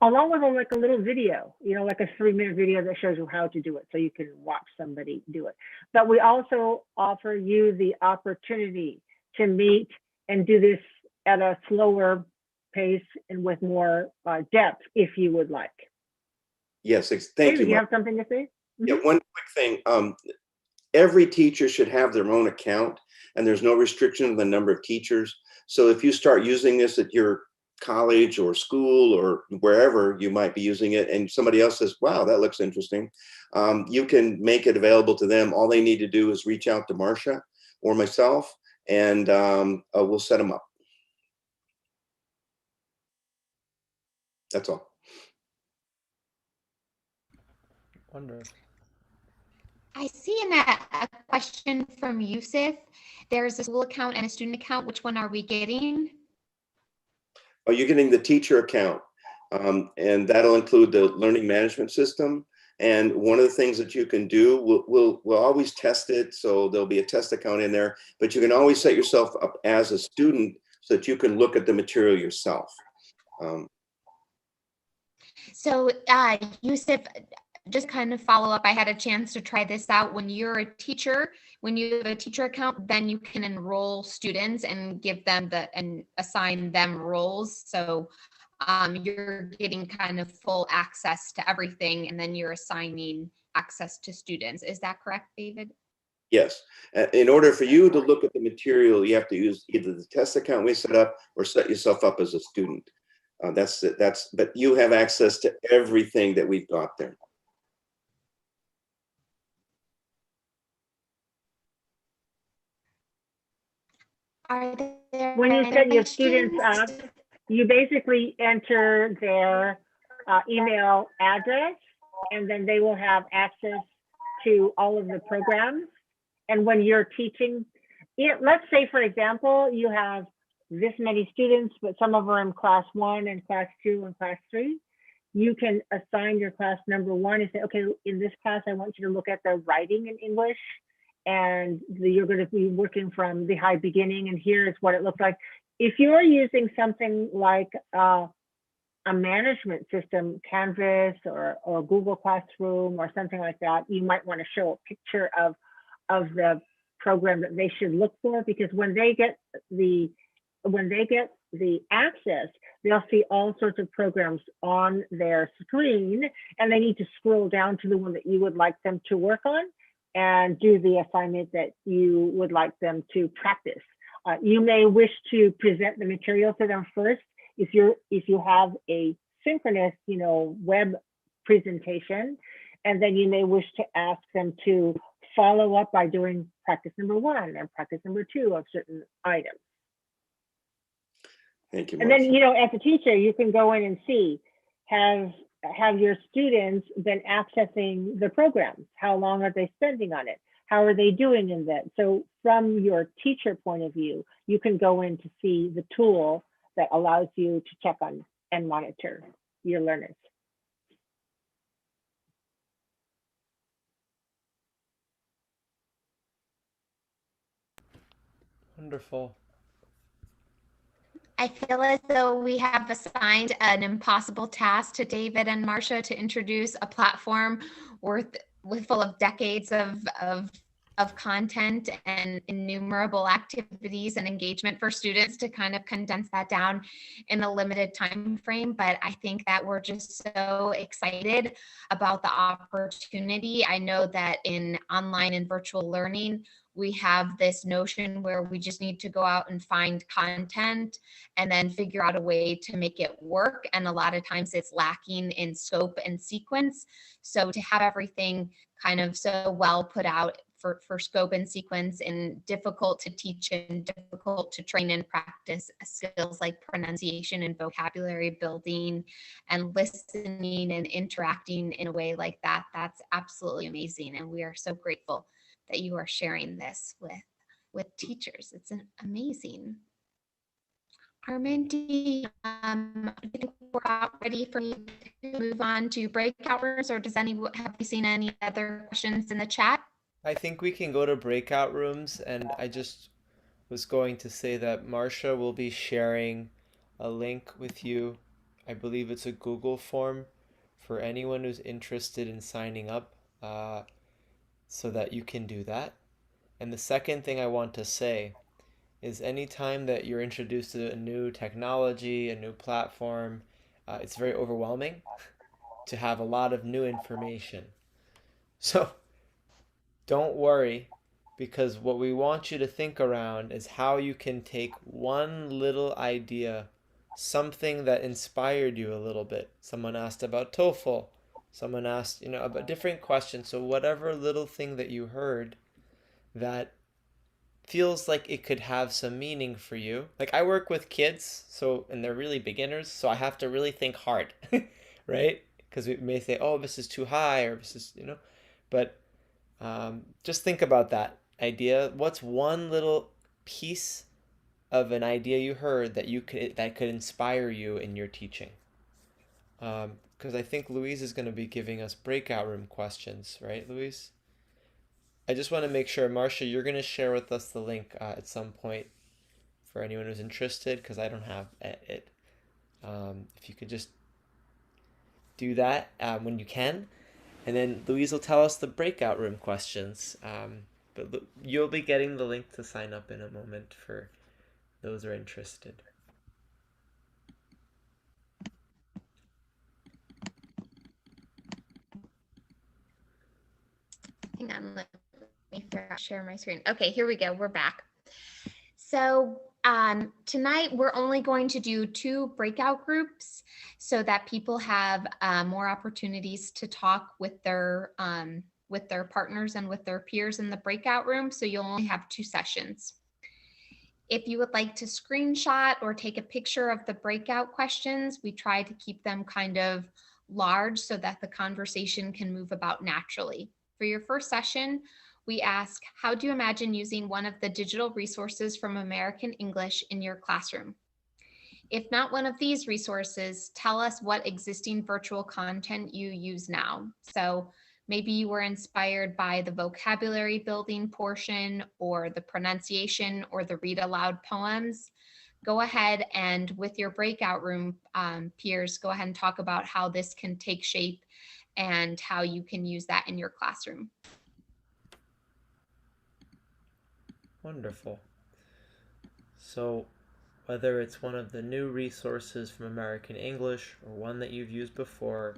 Along with like a little video, like a 3-minute video that shows you how to do it, so you can watch somebody do it. But we also offer you the opportunity to meet and do this at a slower pace and with more depth, if you would like. Yes, thank David, you. You have something to say? Yeah, one quick thing. Every teacher should have their own account, and there's no restriction on the number of teachers. So if you start using this at your college or school or wherever you might be using it, and somebody else says, wow, that looks interesting, you can make it available to them. All they need to do is reach out to Marcia or myself, and we'll set them up. That's all. Wonderful. I see a question from Yusuf. There's a school account and a student account. Which one are we getting? Oh, you're getting the teacher account, and that'll include the learning management system. And one of the things that you can do, we'll always test it, so there'll be a test account in there, but you can always set yourself up as a student so that you can look at the material yourself. So Yusuf, just kind of follow up, I had a chance to try this out. When you're a teacher, when you have a teacher account, then you can enroll students and give them and assign them roles. So you're getting kind of full access to everything, and then you're assigning access to students. Is that correct, David? Yes. In order for you to look at the material, you have to use either the test account we set up or set yourself up as a student. That's it. But you have access to everything that we've got there. When you set your students up, you basically enter their email address, and then they will have access to all of the programs. And when you're teaching, let's say, for example, you have this many students, but some of them are in class 1 and class 2 and class 3. You can assign your class number 1 and say, okay, in this class, I want you to look at the writing in English, and you're going to be working from the high beginning, and here's what it looks like. If you're using something like a management system, Canvas or Google Classroom or something like that, you might want to show a picture of the program that they should look for, because when they get the access, they'll see all sorts of programs on their screen, and they need to scroll down to the one that you would like them to work on and do the assignment that you would like them to practice. You may wish to present the material to them first. If you have a synchronous, web presentation, and then you may wish to ask them to follow up by doing practice number 1 and practice number 2 of certain items. Thank you, and Marcia. then, as a teacher, you can go in and see, have your students been accessing the programs? How long are they spending on it? How are they doing in that? So from your teacher point of view, you can go in to see the tool that allows you to check on and monitor your learners. Wonderful. I feel as though we have assigned an impossible task to David and Marcia to introduce a platform full of decades of content and innumerable activities and engagement for students to kind of condense that down in a limited time frame. But I think that we're just so excited about the opportunity. I know that in online and virtual learning, we have this notion where we just need to go out and find content and then figure out a way to make it work. And a lot of times it's lacking in scope and sequence. So to have everything kind of so well put out for scope and sequence and difficult to teach and difficult to train and practice skills like pronunciation and vocabulary building and listening and interacting in a way like that, that's absolutely amazing. And we are so grateful that you are sharing this with teachers. It's amazing. Armin, do you think we're about ready for me to move on to breakout rooms, or have you seen any other questions in the chat? I think we can go to breakout rooms, and I just was going to say that Marcia will be sharing a link with you. I believe it's a Google form for anyone who's interested in signing up, so that you can do that. And the second thing I want to say is anytime that you're introduced to a new technology, a new platform, it's very overwhelming to have a lot of new information. So don't worry, because what we want you to think around is how you can take one little idea, something that inspired you a little bit. Someone asked about TOEFL. Someone asked, about different questions. So whatever little thing that you heard that feels like it could have some meaning for you. Like I work with kids, and they're really beginners, so I have to really think hard, right? Because we may say, oh, this is too high, or this is, but just think about that idea. What's one little piece of an idea you heard that could inspire you in your teaching? Because I think Louise is going to be giving us breakout room questions, right, Louise? I just want to make sure, Marcia, you're going to share with us the link at some point for anyone who's interested, because I don't have it. If you could just do that when you can, and then Louise will tell us the breakout room questions. But you'll be getting the link to sign up in a moment for those who are interested. Hang on, let me share my screen. Okay, here we go. We're back. So tonight we're only going to do 2 breakout groups so that people have more opportunities to talk with their partners and with their peers in the breakout room. So you'll only have 2 sessions. If you would like to screenshot or take a picture of the breakout questions, we try to keep them kind of large so that the conversation can move about naturally. For your first session, we ask, how do you imagine using one of the digital resources from American English in your classroom? If not one of these resources, tell us what existing virtual content you use now. So maybe you were inspired by the vocabulary building portion or the pronunciation or the read aloud poems. Go ahead and with your breakout room peers, go ahead and talk about how this can take shape and how you can use that in your classroom. Wonderful. So whether it's one of the new resources from American English or one that you've used before,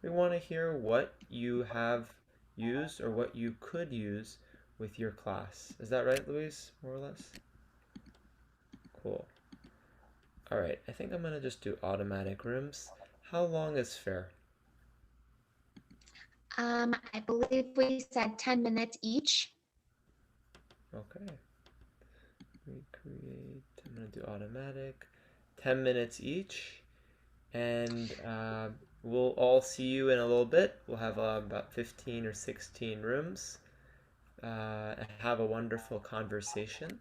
we want to hear what you have used or what you could use with your class. Is that right, Louise, more or less? Cool. All right, I think I'm going to just do automatic rooms. How long is fair? I believe we said 10 minutes each. Okay. Recreate. I'm going to do automatic. 10 minutes each. And we'll all see you in a little bit. We'll have about 15 or 16 rooms. And have a wonderful conversation.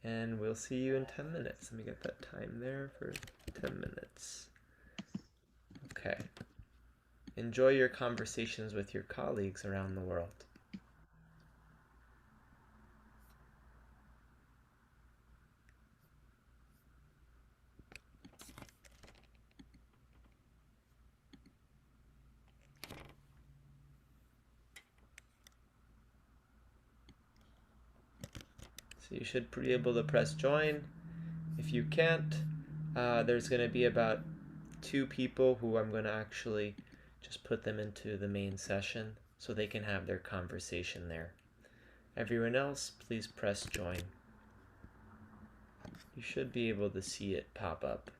And we'll see you in 10 minutes. Let me get that time there for 10 minutes. Okay. Enjoy your conversations with your colleagues around the world. So you should be able to press join. If you can't, there's going to be about 2 people who I'm going to actually just put them into the main session so they can have their conversation there. Everyone else, please press join. You should be able to see it pop up.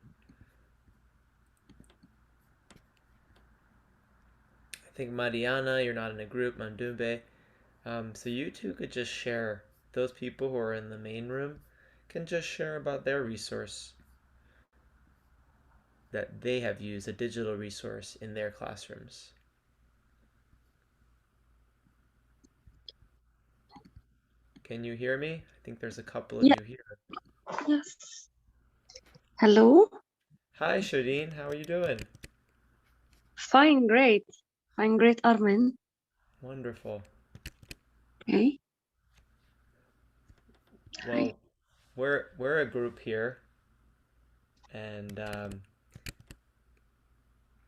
I think Mariana, you're not in a group, Mandumbe. So you two could just share, those people who are in the main room can just share about their resource that they have used, a digital resource in their classrooms. Can you hear me? I think there's a couple of Yeah. you here. Yes. Hello. Hi, Shireen. How are you doing? Fine, great. Fine, great, Armin. Wonderful. Okay. Well, we're a group here, and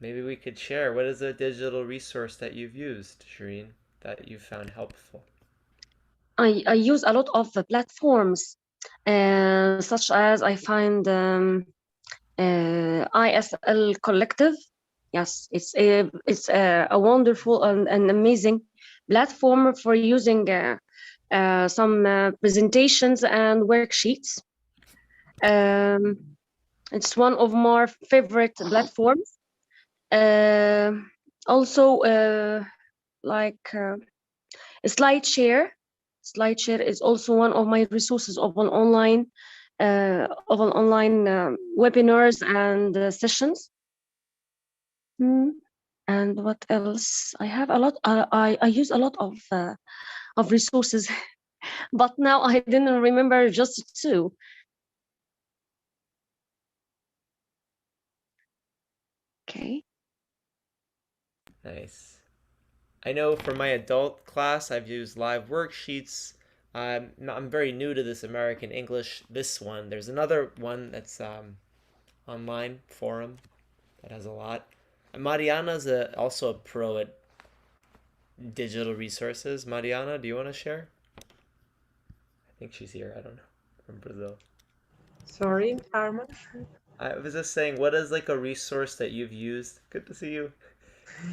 maybe we could share. What is a digital resource that you've used, Shireen, that you found helpful? I use a lot of platforms, such as I find ISL Collective. Yes, it's a wonderful and amazing platform for using some presentations and worksheets. It's one of my favorite platforms. Also, like SlideShare. SlideShare is also one of my resources of an online webinars and sessions. And what else? I have a lot. I use a lot of resources, but now I didn't remember just 2. Okay. Nice. I know for my adult class, I've used live worksheets. I'm very new to this American English. This one, there's another one that's online forum that has a lot. Mariana's also a pro at digital resources. Mariana, do you want to share? I think she's here. I don't know. From Brazil. Sorry, Armin. I was just saying, what is like a resource that you've used? Good to see you.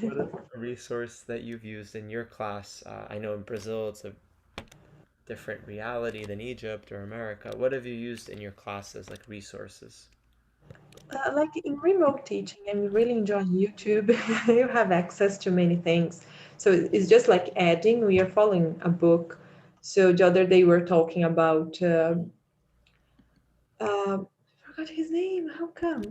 What is a resource that you've used in your class? I know in Brazil it's a different reality than Egypt or America. What have you used in your classes, like resources? Like in remote teaching, I'm really enjoying YouTube. You have access to many things. So it's just like adding, we are following a book. So the other day we were talking about, I forgot his name, how come?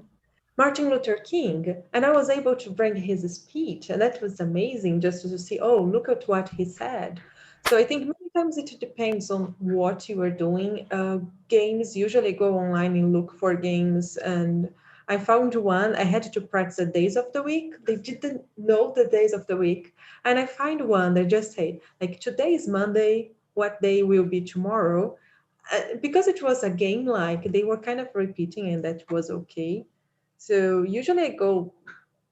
Martin Luther King. And I was able to bring his speech, and that was amazing just to see, oh, look at what he said. So I think many times it depends on what you are doing. Games usually go online and look for games, and I found one. I had to practice the days of the week. They didn't know the days of the week, and I find one that just say like today is Monday. What day will be tomorrow? Because it was a game, like they were kind of repeating, and that was okay. So usually I go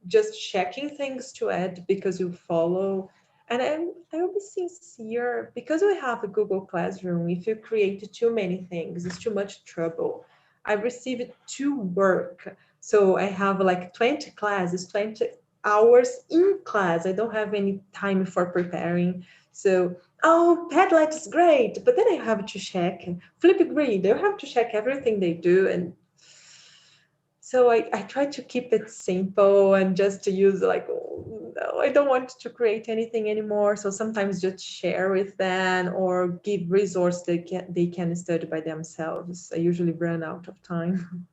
just checking things to add because you follow. And I will be sincere, because we have a Google Classroom, if you create too many things, it's too much trouble. I received 2 work. So I have like 20 classes, 20 hours in class. I don't have any time for preparing. So, oh, Padlet is great, but then I have to check. Flipgrid, I have to check everything they do. And so I try to keep it simple and just to use like, oh, no, I don't want to create anything anymore. So sometimes just share with them or give resource they can study by themselves. I usually run out of time.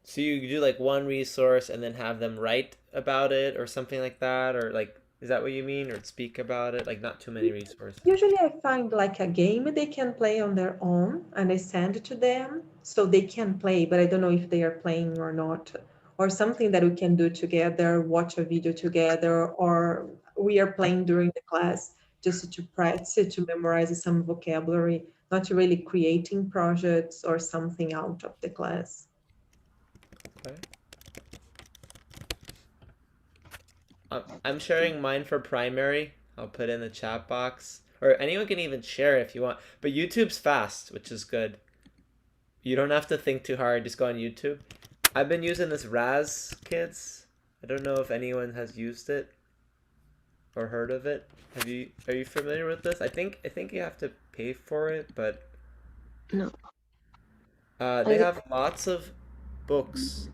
So you do like one resource and then have them write about it or something like that, or like, is that what you mean? Or speak about it? Like not too many resources. Usually I find like a game they can play on their own and I send it to them so they can play, but I don't know if they are playing or not. Or something that we can do together, watch a video together, or we are playing during the class just to practice, to memorize some vocabulary, not really creating projects or something out of the class. Okay. I'm sharing mine for primary. I'll put in the chat box. or anyone can even share if you want. But YouTube's fast, which is good. You don't have to think too hard. Just go on YouTube. I've been using this Raz Kids. I don't know if anyone has used it or heard of it. Are you familiar with this? I think you have to pay for it, but No. they have lots of books.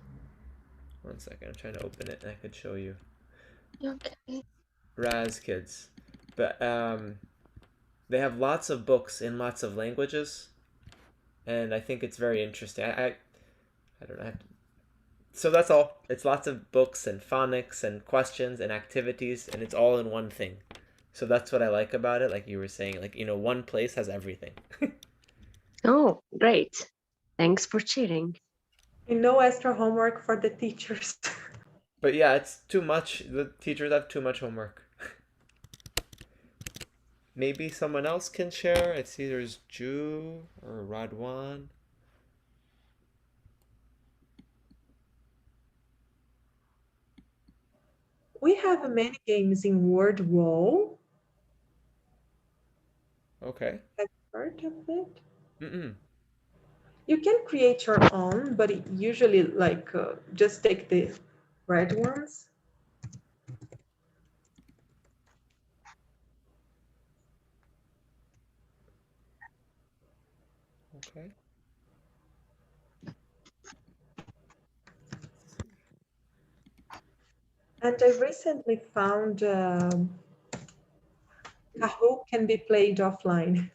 One second, I'm trying to open it and I could show you. Okay. Raz Kids. But they have lots of books in lots of languages, and I think it's very interesting. I don't know. So that's all. It's lots of books and phonics and questions and activities, and it's all in one thing. So that's what I like about it. Like you were saying, like, one place has everything. Oh, great. Thanks for sharing. And no extra homework for the teachers. But yeah, it's too much. The teachers have too much homework. Maybe someone else can share. It's either Ju or Radwan. We have many games in Word Wall. Okay. Have you heard of it? Mm-mm. You can create your own, but it usually just take the red ones. Okay. And I recently found Kahoot can be played offline,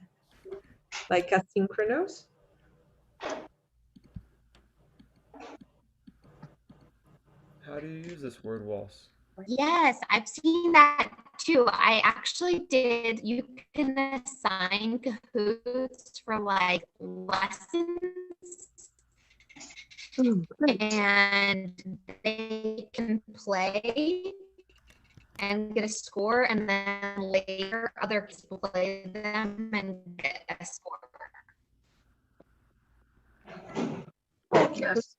like asynchronous. How do you use this word waltz? Yes, I've seen that too. I actually did. You can assign Kahoots for like lessons, Great. and they can play and get a score, and then later other people play them and get a score. Yes.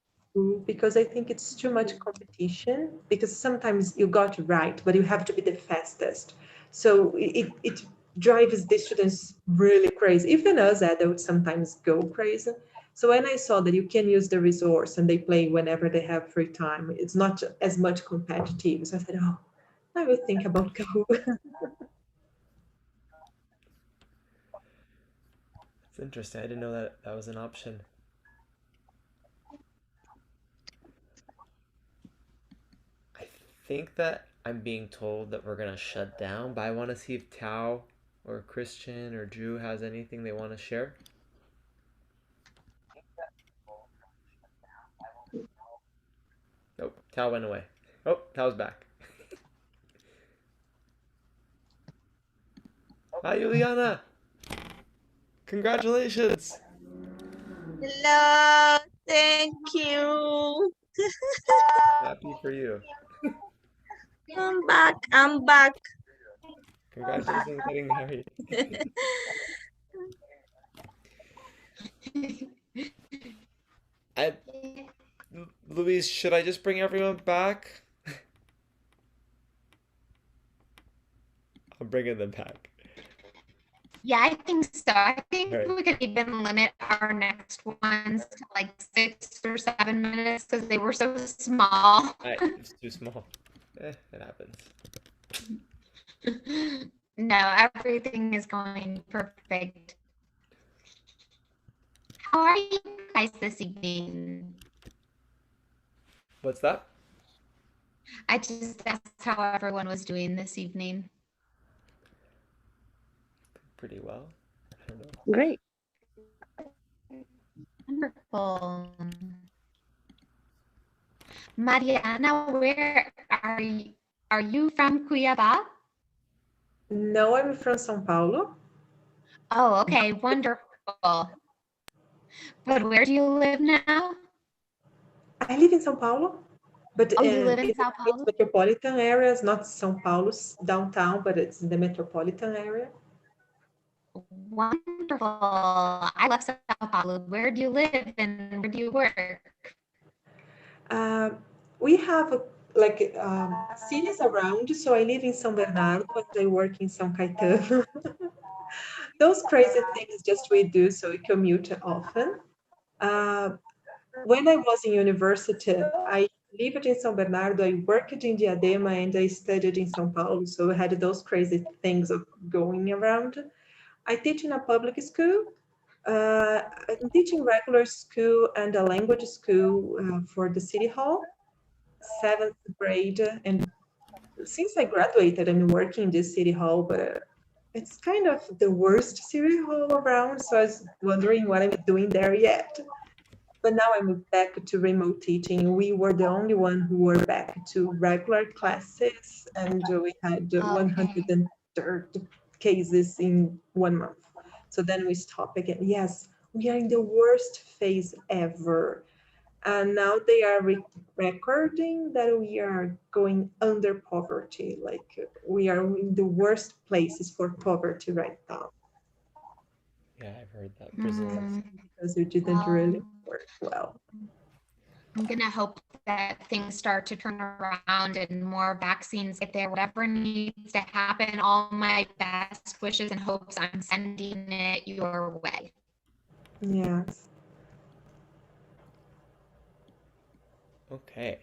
Because I think it's too much competition, because sometimes you got it right, but you have to be the fastest. So it drives the students really crazy. Even us adults sometimes go crazy. So when I saw that you can use the resource and they play whenever they have free time, it's not as much competitive. So I said, oh, I will think about Kahoot. It's interesting. I didn't know that that was an option. I think that I'm being told that we're gonna shut down, but I want to see if Tao or Christian or Drew has anything they want to share. Nope, Tao went away. Oh, Tao's back. Hi, Juliana. Congratulations. Hello, thank you. Happy for you. I'm back. Congratulations on getting married. I, Louise, should I just bring everyone back? I'm bringing them back. Yeah, I think so. I think Right. we could even limit our next ones to like 6 or 7 minutes because they were so small. It's too small. It happens. No, everything is going perfect. How are you guys this evening? What's that? I just asked how everyone was doing this evening. Pretty well. I don't know. Great. Wonderful. Mariana, where are you? Are you from Cuiabá? No, I'm from São Paulo. Oh, okay, wonderful. But where do you live now? I live in São Paulo, but Oh, you live in it's Sao Paulo? metropolitan areas, not São Paulo's downtown, but it's in the metropolitan area. Wonderful. I love Sao Paulo. Where do you live and where do you work? We have cities around, so I live in São Bernardo, but I work in São Caetano. Those crazy things just we do, so we commute often. Uh, when I was in university, I lived in São Bernardo, I worked in Diadema, and I studied in São Paulo. So I had those crazy things of going around. I teach in a public school. I'm teaching regular school and a language school for the city hall, seventh grade. And since I graduated, I'm working in this city hall, but it's kind of the worst city hall around. So I was wondering what I'm doing there yet. But now I'm back to remote teaching. We were the only one who were back to regular classes, and we had Okay. 130 cases in 1 month. So then we stopped again. Yes, we are in the worst phase ever. And now they are recording that we are going under poverty. Like we are in the worst places for poverty right now. Yeah, I've heard that Brazil. Because we didn't really work well. I'm going to hope that things start to turn around and more vaccines get there. Whatever needs to happen, all my best wishes and hopes, I'm sending it your way. Yes. Okay.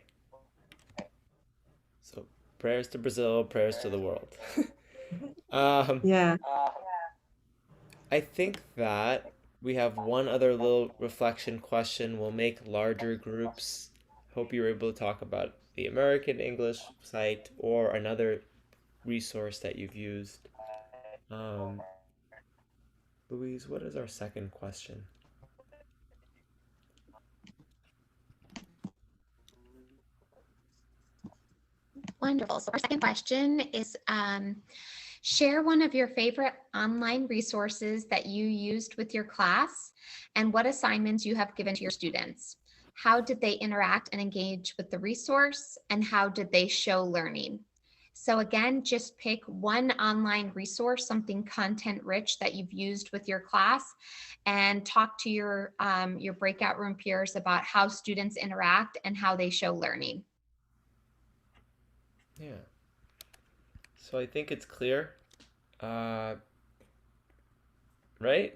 So prayers to Brazil, prayers to the world. Yeah. I think that we have one other little reflection question. We'll make larger groups. Hope you were able to talk about the American English site or another resource that you've used. Louise, what is our second question? Wonderful. So our second question is, share one of your favorite online resources that you used with your class and what assignments you have given to your students. How did they interact and engage with the resource, and how did they show learning? So again, just pick one online resource, something content rich that you've used with your class, and talk to your breakout room peers about how students interact and how they show learning. Yeah. So I think it's clear, right?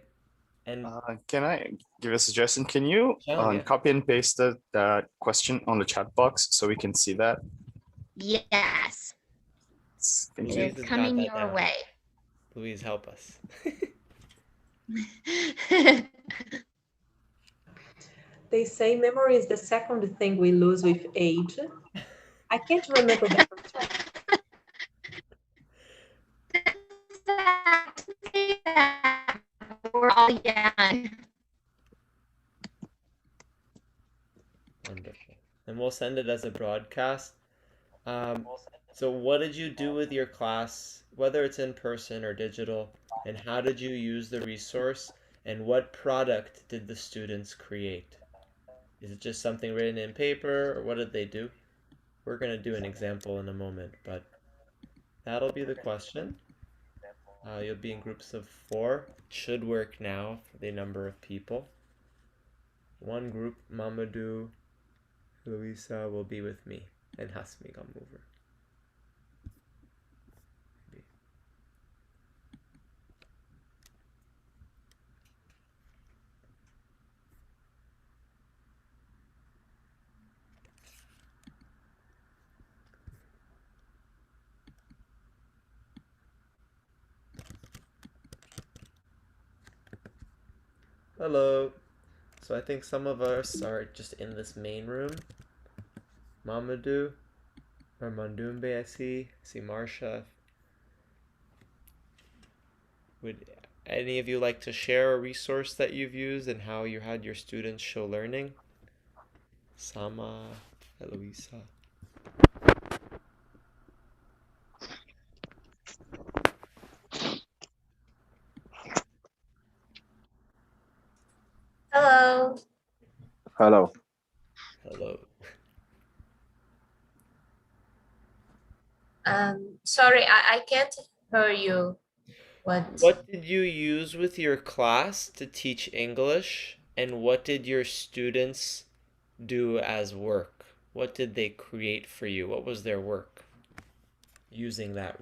And can I give a suggestion? Can you yeah. copy and paste that question on the chat box so we can see that? Yes. Thank It you. is coming your way. Louise, help us. They say memory is the second thing we lose with age. I can't remember the first one. We're all young. Wonderful. And we'll send it as a broadcast. So what did you do with your class, whether it's in person or digital, and how did you use the resource, and what product did the students create? Is it just something written in paper, or what did they do? We're going to do an example in a moment, but that'll be the question. You'll be in groups of 4. It should work now for the number of people. One group, Mamadou, Luisa will be with me, and Hasmi come over. Hello. So I think some of us are just in this main room. Mamadou, or Mandumbe, I see Marsha. Would any of you like to share a resource that you've used and how you had your students show learning? Sama, Eloisa. Hello. Hello. Hello. Sorry, I can't hear you. What did you use with your class to teach English, and what did your students do as work? What did they create for you? What was their work using that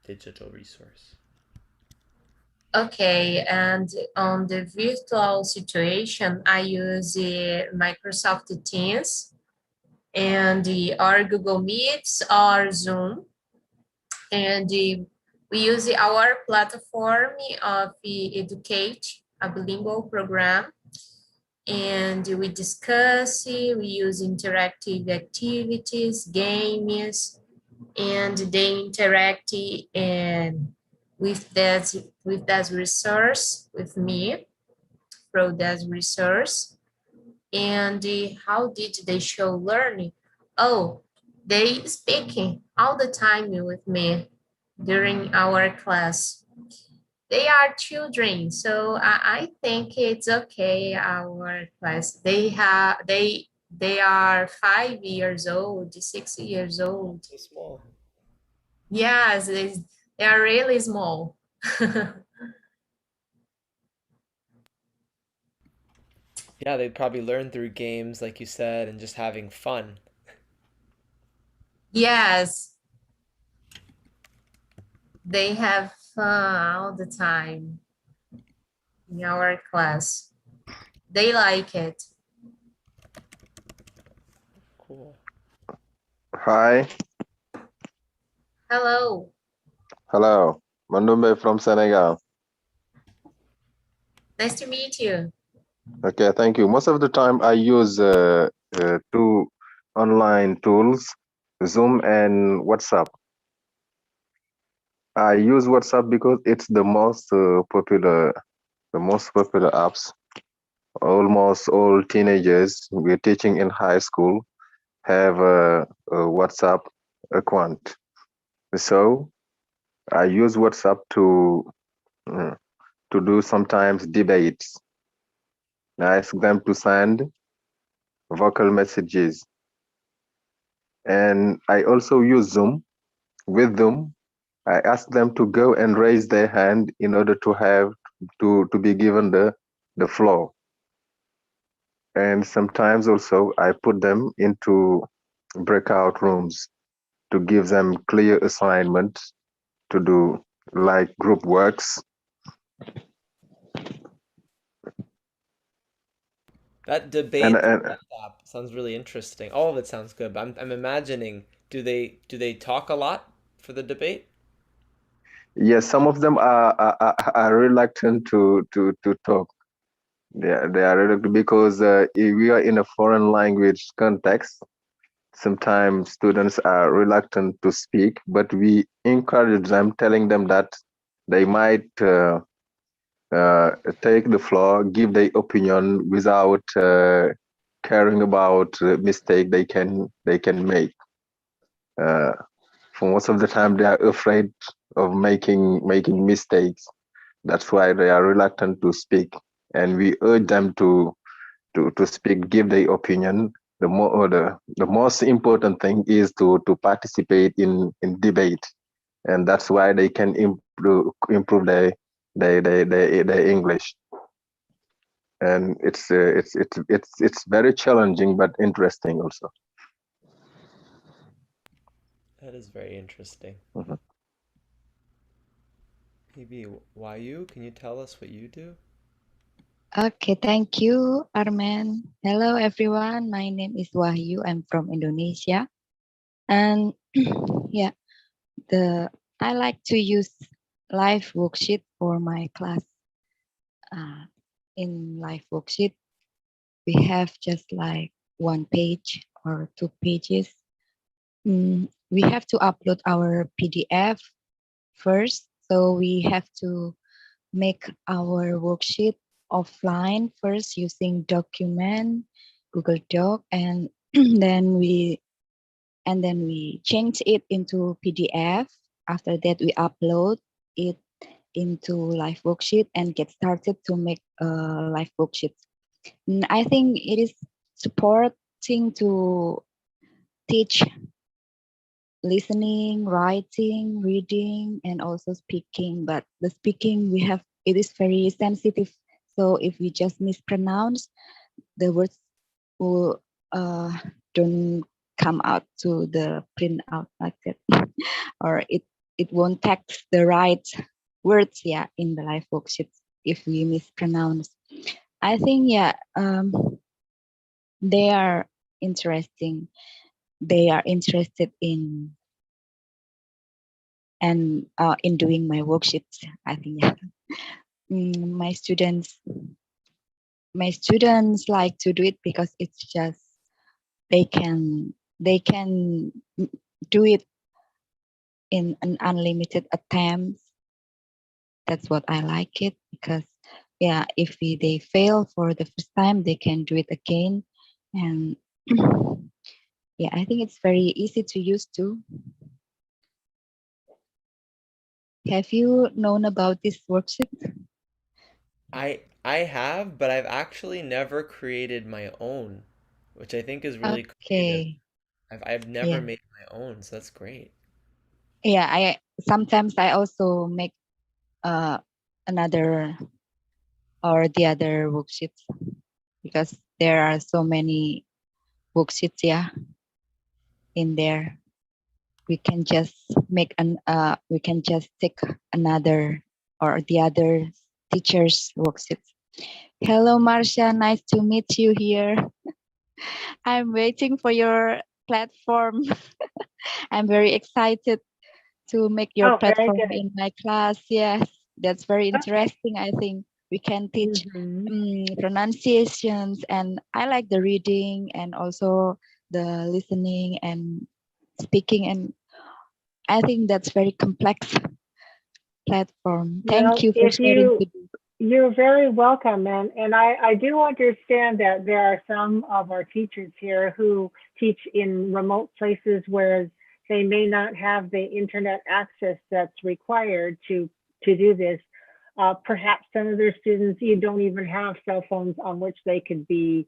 digital resource? Okay, and on the virtual situation, I use Microsoft Teams and or Google Meets or Zoom. And we use our platform of the Educate, a bilingual program. And we discuss, we use interactive activities, games, and they interact and with that resource with me through that resource. And how did they show learning? Oh, they speaking all the time with me during our class. They are children, so I think it's okay. Our class, they are 5 years old, 6 years old. So small. Yes, they are really small. Yeah, they'd probably learn through games, like you said, and just having fun. Yes, they have fun all the time in our class. They like it. Cool. Hi, Hello. hello. Mandumbe from Senegal. Nice to meet you. Okay, thank you. Most of the time I use two online tools, Zoom and WhatsApp. I use WhatsApp because it's the most popular apps. Almost all teenagers we're teaching in high school have a WhatsApp account. So I use WhatsApp to do sometimes debates. I ask them to send vocal messages. And I also use Zoom. With Zoom, I ask them to go and raise their hand in order to have to be given the floor. And sometimes also I put them into breakout rooms to give them clear assignments to do, like group works. That debate app sounds really interesting. All of it sounds good, but I'm imagining, do they talk a lot for the debate? Yes, some of them are reluctant to talk. They are reluctant because if we are in a foreign language context. Sometimes students are reluctant to speak, but we encourage them, telling them that they might take the floor, give their opinion without caring about mistake they can make. For most of the time, they are afraid of making mistakes. That's why they are reluctant to speak, and we urge them to speak, give their opinion. The most important thing is to participate in debate, and that's why they can improve their English. And it's very challenging but interesting also. That is very interesting. Mhm. Maybe Wayu, can you tell us what you do? Okay, thank you, Arman. Hello, everyone. My name is Wahyu. I'm from Indonesia. And yeah, I like to use live worksheet for my class. In live worksheet, we have just like 1 page or 2 pages. We have to upload our PDF first. So we have to make our worksheet offline first using document, Google Doc, and then we change it into PDF. After that, we upload it into live worksheet and get started to make live worksheets. I think it is supporting to teach listening, writing, reading, and also speaking. But the speaking it is very sensitive. So if we just mispronounce, the words will don't come out to the printout like that, or it won't text the right words, yeah, in the live worksheets if we mispronounce. I think, yeah, they are interesting. They are interested in and in doing my worksheets. I think, yeah. My students like to do it because it's just they can do it in an unlimited attempt. That's what I like it, because yeah, if they fail for the first time, they can do it again. And yeah, I think it's very easy to use too. Have you known about this worksheet? I have, but I've actually never created my own, which I think is really creative. Okay. I've never Yeah. made my own, so that's great. Yeah, I sometimes I also make another or the other worksheets, because there are so many worksheets, yeah, in there. We can just we can just take another or the other teacher's worksheets. Hello, Marcia. Nice to meet you here. I'm waiting for your platform. I'm very excited to make your Oh, very platform good. in my class. Yes, that's very interesting. I think we can teach pronunciations, and I like the reading and also the listening and speaking, and I think that's very complex platform. Thank Well, you for if sharing you, today. you're very welcome. And I do understand that there are some of our teachers here who teach in remote places where they may not have the internet access that's required to do this. Perhaps some of their students, you don't even have cell phones on which they could be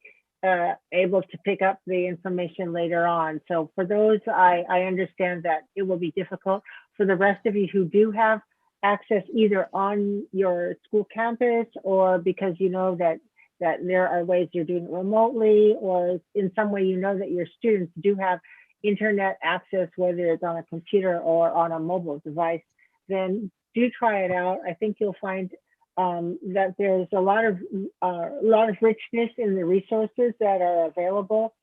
able to pick up the information later on. So for those, I understand that it will be difficult. For the rest of you who do have access either on your school campus, or because you know that there are ways you're doing it remotely, or in some way you know that your students do have internet access, whether it's on a computer or on a mobile device, then do try it out. I think you'll find that there's a lot of richness in the resources that are available,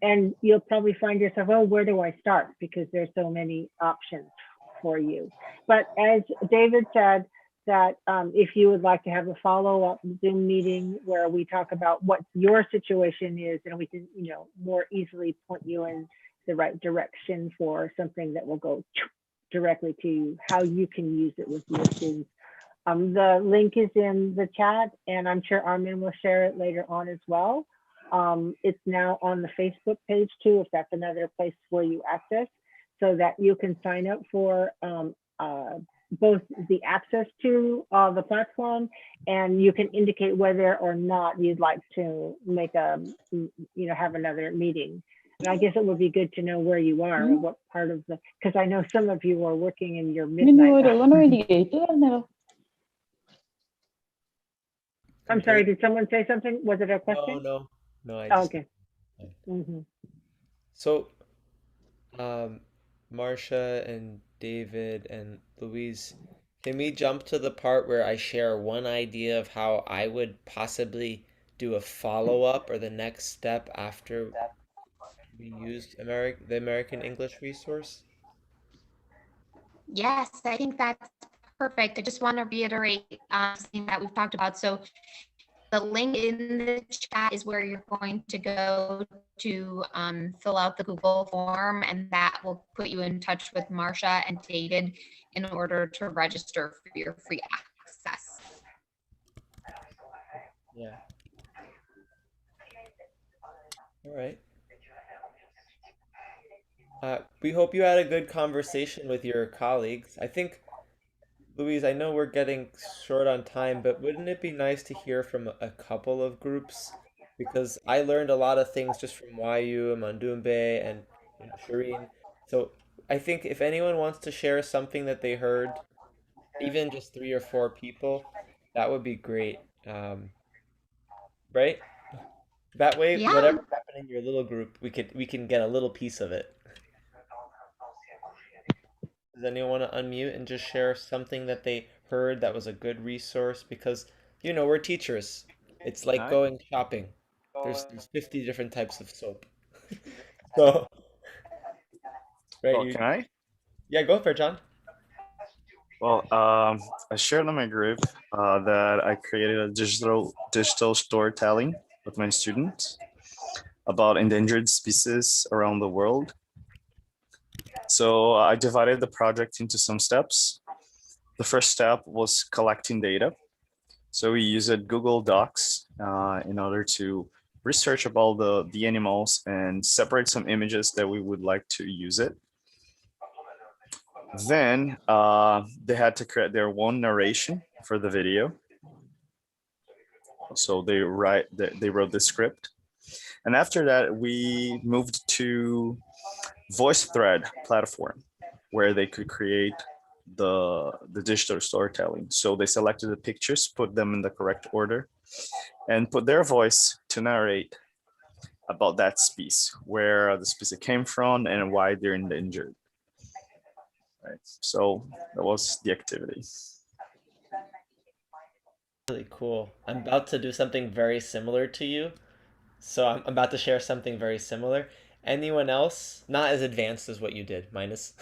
and you'll probably find yourself, oh, where do I start? Because there's so many options for you. But as David said, that if you would like to have a follow-up Zoom meeting where we talk about what your situation is, and we can, more easily point you in the right direction for something that will go directly to how you can use it with your students. The link is in the chat, and I'm sure Armin will share it later on as well. It's now on the Facebook page too, if that's another place where you access, so that you can sign up for both the access to the platform, and you can indicate whether or not you'd like to make have another meeting. And I guess it would be good to know where you are and what part of because I know some of you are working in your midnight hour. I'm sorry, did someone say something? Was it a question? No, I Oh, just. okay. So, Marcia and David and Louise, can we jump to the part where I share one idea of how I would possibly do a follow-up or the next step after we used the American English resource? Yes, I think that's perfect. I just want to reiterate something that we've talked about. So the link in the chat is where you're going to go to fill out the Google form, and that will put you in touch with Marcia and David in order to register for your free access. Yeah. All right. We hope you had a good conversation with your colleagues. I think, Louise, I know we're getting short on time, but wouldn't it be nice to hear from a couple of groups? Because I learned a lot of things just from YU and Mandumbe and Shireen. So I think if anyone wants to share something that they heard, even just 3 or 4 people, that would be great. Right? That way, Yeah. whatever happened in your little group, we can get a little piece of it. Does anyone want to unmute and just share something that they heard that was a good resource? Because, we're teachers. It's like Hi. going shopping. There's 50 different types of soap. So, right, Well, can I? yeah, go for it, John. Well, I shared on my group that I created a digital storytelling with my students about endangered species around the world. So I divided the project into some steps. The first step was collecting data. So we used Google Docs in order to research about the animals and separate some images that we would like to use it. Then they had to create their own narration for the video. So they wrote the script. And after that, we moved to VoiceThread platform where they could create the digital storytelling. So they selected the pictures, put them in the correct order, and put their voice to narrate about that species, where the species came from and why they're endangered. Right. So that was the activity. Really cool. I'm about to do something very similar to you. So I'm about to share something very similar. Anyone else, not as advanced as what you did, minus,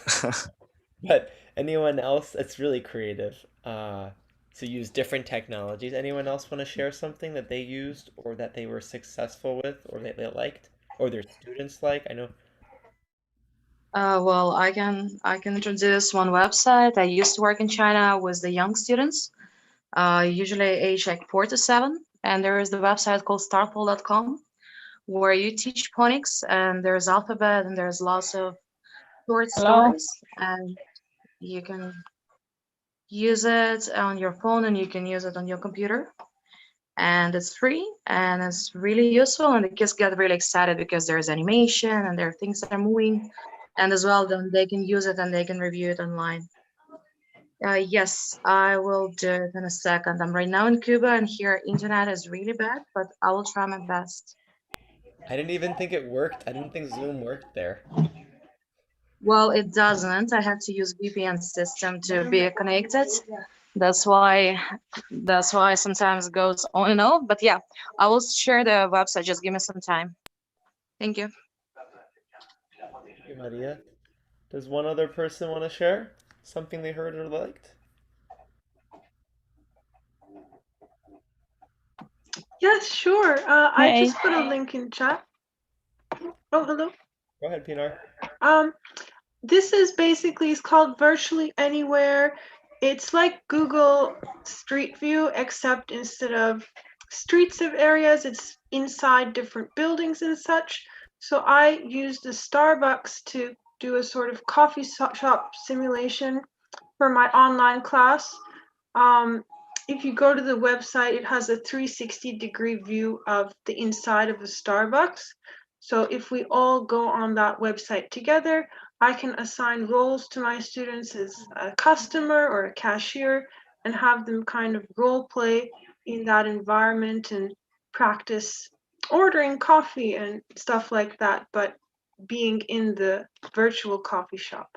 but anyone else, it's really creative to use different technologies. Anyone else want to share something that they used or that they were successful with or that they liked or their students like? I know. Well, I can introduce one website. I used to work in China with the young students, usually age like 4 to 7, and there is the website called startpole.com where you teach phonics, and there's alphabet and there's lots of short stories, and you can use it on your phone and you can use it on your computer, and it's free and it's really useful, and the kids get really excited because there's animation and there are things that are moving, and as well then they can use it and they can review it online. Yes, I will do it in a second. I'm right now in Cuba and here internet is really bad, but I will try my best. I didn't even think it worked. I didn't think Zoom worked there. Well, it doesn't. I have to use VPN system to be connected. That's why sometimes it goes on and off. But yeah, I will share the website. Just give me some time. Thank you. Thank you, Maria. Does one other person want to share something they heard or liked? Yes, sure. I just put a link in chat. Oh, hello. Go ahead, Pinar. This is basically, it's called Virtually Anywhere. It's like Google Street View, except instead of streets of areas, it's inside different buildings and such. So I used the Starbucks to do a sort of coffee shop simulation for my online class. If you go to the website, it has a 360-degree view of the inside of a Starbucks. So if we all go on that website together, I can assign roles to my students as a customer or a cashier and have them kind of role play in that environment and practice ordering coffee and stuff like that, but being in the virtual coffee shop.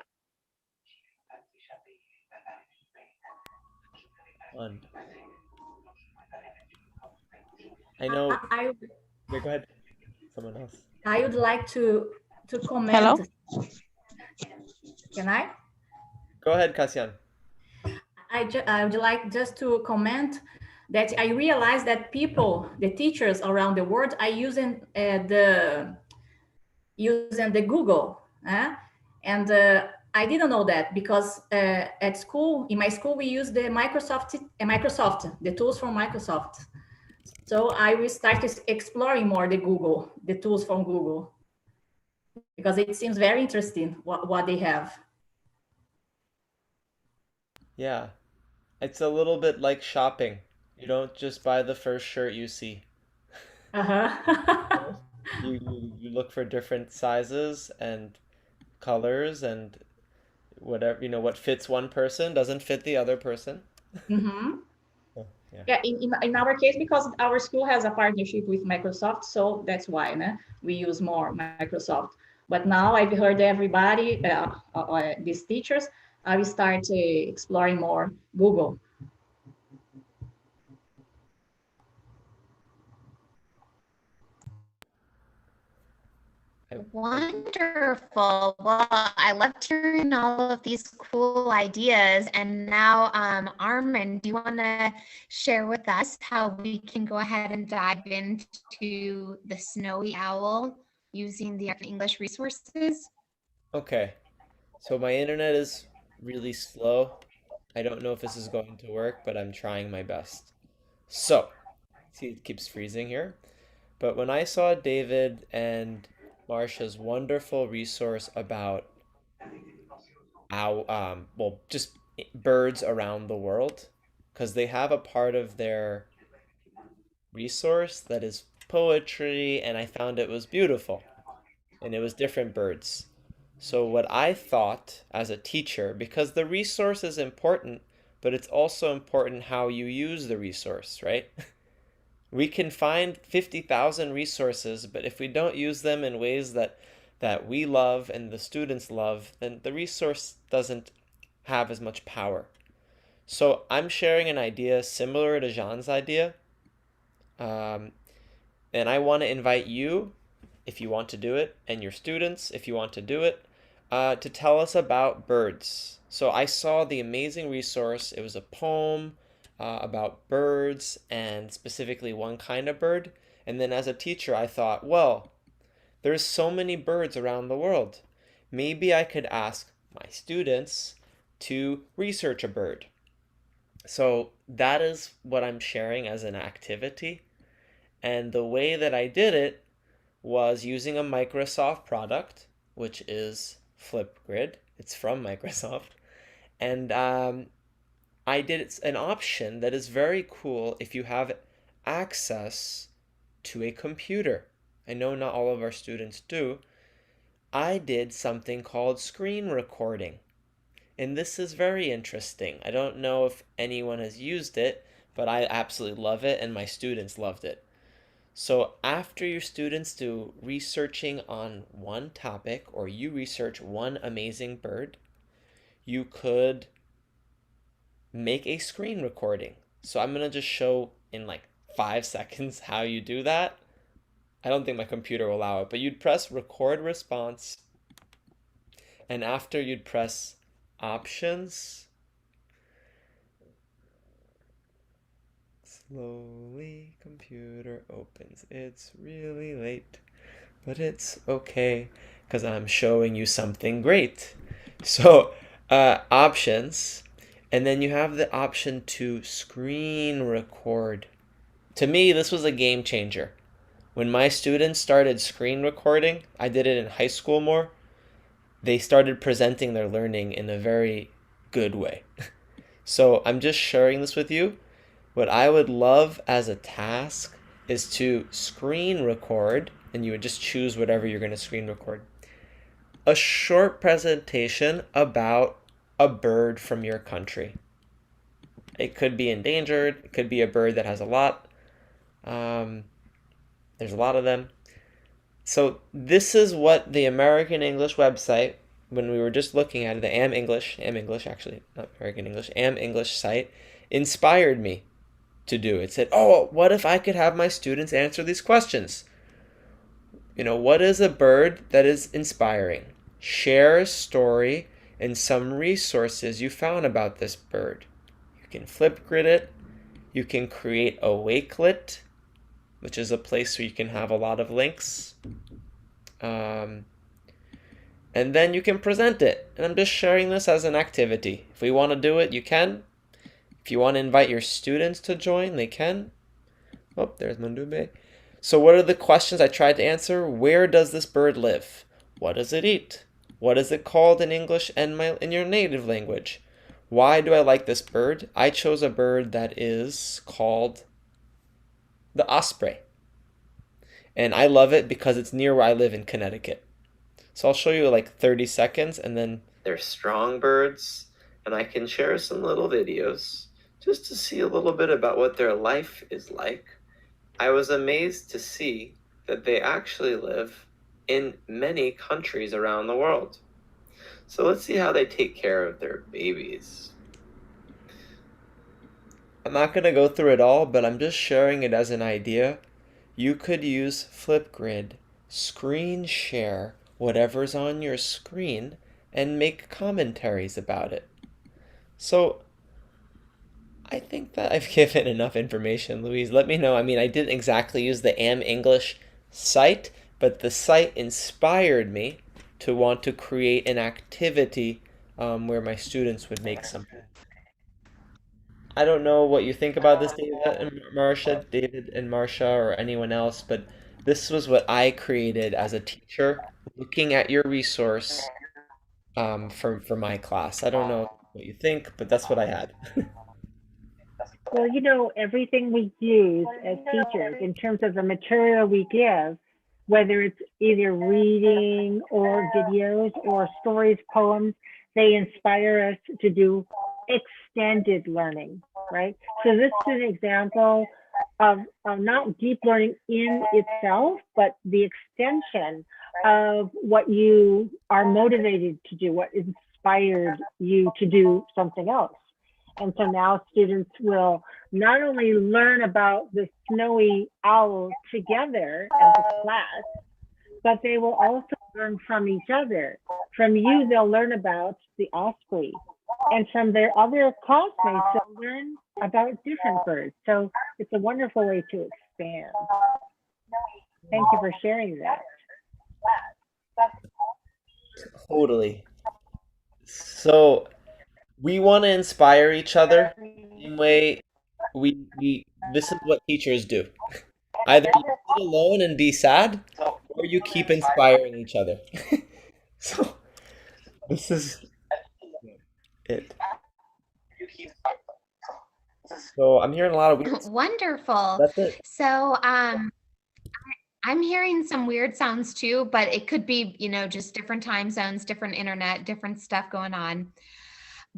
Fun. I know. Yeah, go ahead. Someone else. I would like to comment. Hello? Can I? Go ahead, Kasian. I would like just to comment that I realized that people, the teachers around the world, are using the Google, and I didn't know that because at school, in my school, we use the Microsoft, the tools from Microsoft. So I will start exploring more the tools from Google, because it seems very interesting what they have. Yeah, it's a little bit like shopping. You don't just buy the first shirt you see. Uh-huh. You look for different sizes and colors and whatever, what fits one person doesn't fit the other person. Mm-hmm. Oh, yeah. Yeah, in our case, because our school has a partnership with Microsoft, so that's why we use more Microsoft. But now I've heard everybody, these teachers, I will start exploring more Google. Wonderful. Well, I loved hearing all of these cool ideas. And now, Armin, do you want to share with us how we can go ahead and dive into the snowy owl using the English resources? Okay, so my internet is really slow. I don't know if this is going to work, but I'm trying my best. So, see, it keeps freezing here. But when I saw David and Marsha's wonderful resource about well, just birds around the world, because they have a part of their resource that is poetry, and I found it was beautiful, and it was different birds. So what I thought as a teacher, because the resource is important, but it's also important how you use the resource, right? We can find 50,000 resources, but if we don't use them in ways that we love and the students love, then the resource doesn't have as much power. So I'm sharing an idea similar to Jean's idea. Um, and I want to invite you, if you want to do it, and your students, if you want to do it, to tell us about birds. So I saw the amazing resource. It was a poem about birds and specifically one kind of bird. And then as a teacher, I thought, well, there's so many birds around the world. Maybe I could ask my students to research a bird. So that is what I'm sharing as an activity. And the way that I did it was using a Microsoft product, which is Flipgrid. It's from Microsoft. And I did an option that is very cool if you have access to a computer. I know not all of our students do. I did something called screen recording. And this is very interesting. I don't know if anyone has used it, but I absolutely love it and my students loved it. So after your students do researching on one topic or you research one amazing bird, you could make a screen recording. So I'm going to just show in like 5 seconds how you do that. I don't think my computer will allow it, but you'd press record response, and after you'd press options. Slowly, computer opens. It's really late, but it's okay because I'm showing you something great. So, options, and then you have the option to screen record. To me, this was a game changer. When my students started screen recording, I did it in high school more, they started presenting their learning in a very good way. So I'm just sharing this with you. What I would love as a task is to screen record, and you would just choose whatever you're going to screen record, a short presentation about a bird from your country. It could be endangered. It could be a bird that has a lot. There's a lot of them. So this is what the American English website, when we were just looking at it, the Am English actually, not American English, Am English site, inspired me to do. It said, oh, what if I could have my students answer these questions? You know, what is a bird that is inspiring? Share a story and some resources you found about this bird. You can Flipgrid it. You can create a Wakelet, which is a place where you can have a lot of links. And then you can present it. And I'm just sharing this as an activity. If we want to do it, you can. If you want to invite your students to join, they can. Oh, there's Mandube. So what are the questions I tried to answer? Where does this bird live? What does it eat? What is it called in English and in your native language? Why do I like this bird? I chose a bird that is called the osprey. And I love it because it's near where I live in Connecticut. So I'll show you like 30 seconds and then they're strong birds, and I can share some little videos just to see a little bit about what their life is like. I was amazed to see that they actually live in many countries around the world. So let's see how they take care of their babies. I'm not going to go through it all, but I'm just sharing it as an idea. You could use Flipgrid, screen share whatever's on your screen, and make commentaries about it. So I think that I've given enough information, Louise. Let me know. I mean, I didn't exactly use the Am English site, but the site inspired me to want to create an activity where my students would make something. I don't know what you think about this, David and Marcia, or anyone else, but this was what I created as a teacher, looking at your resource for my class. I don't know what you think, but that's what I had. Well, you know, everything we use as teachers in terms of the material we give, whether it's either reading or videos or stories, poems, they inspire us to do extended learning, right? So this is an example of not deep learning in itself, but the extension of what you are motivated to do, what inspired you to do something else. And so now students will not only learn about the snowy owl together as a class, but they will also learn from each other. From you, they'll learn about the osprey. And from their other classmates, they'll learn about different birds. So it's a wonderful way to expand. Thank you for sharing that. Totally. So we want to inspire each other. Same way we this is what teachers do. Either you sit alone and be sad, or you keep inspiring each other. So this is it. So I'm hearing a lot of weird. Wonderful. That's it. So I'm hearing some weird sounds too, but it could be, you know, just different time zones, different internet, different stuff going on.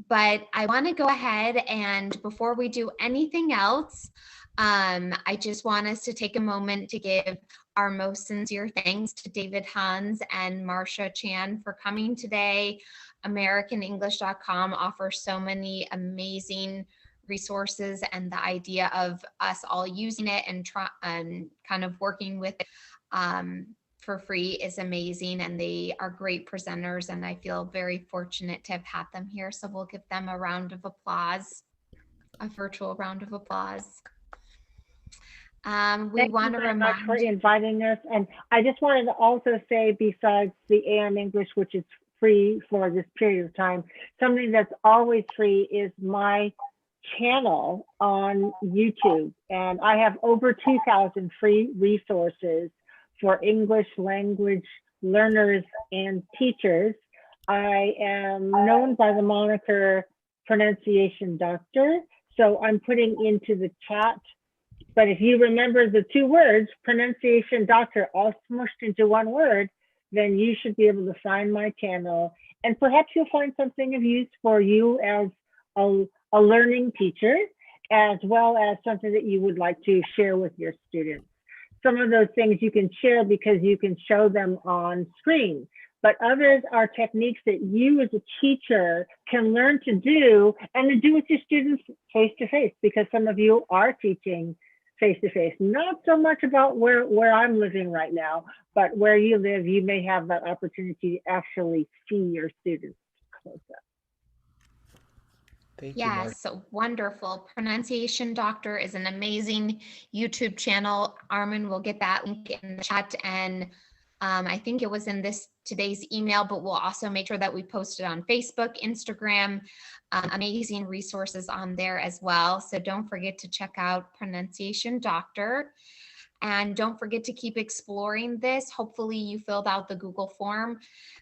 But I want to go ahead and before we do anything else, I just want us to take a moment to give our most sincere thanks to David Hans and Marcia Chan for coming today. AmericanEnglish.com offers so many amazing resources, and the idea of us all using it and kind of working with it for free is amazing, and they are great presenters, and I feel very fortunate to have had them here. So we'll give them a round of applause, a virtual round of applause. We want to remind you for inviting us, and I just wanted to also say, besides the AM English, which is free for this period of time, something that's always free is my channel on YouTube, and I have over 2,000 free resources for English language learners and teachers. I am known by the moniker Pronunciation Doctor, so I'm putting into the chat. But if you remember the two words, Pronunciation Doctor, all smushed into one word, then you should be able to find my channel. And perhaps you'll find something of use for you as a learning teacher, as well as something that you would like to share with your students. Some of those things you can share because you can show them on screen, but others are techniques that you as a teacher can learn to do and to do with your students face to face, because some of you are teaching face to face. Not so much about where I'm living right now, but where you live, you may have that opportunity to actually see your students close up. Thank you, Yes, so wonderful. Pronunciation Doctor is an amazing YouTube channel. Armin will get that link in the chat, and I think it was in today's email, but we'll also make sure that we post it on Facebook, Instagram, amazing resources on there as well. So don't forget to check out Pronunciation Doctor. And don't forget to keep exploring this. Hopefully you filled out the Google form.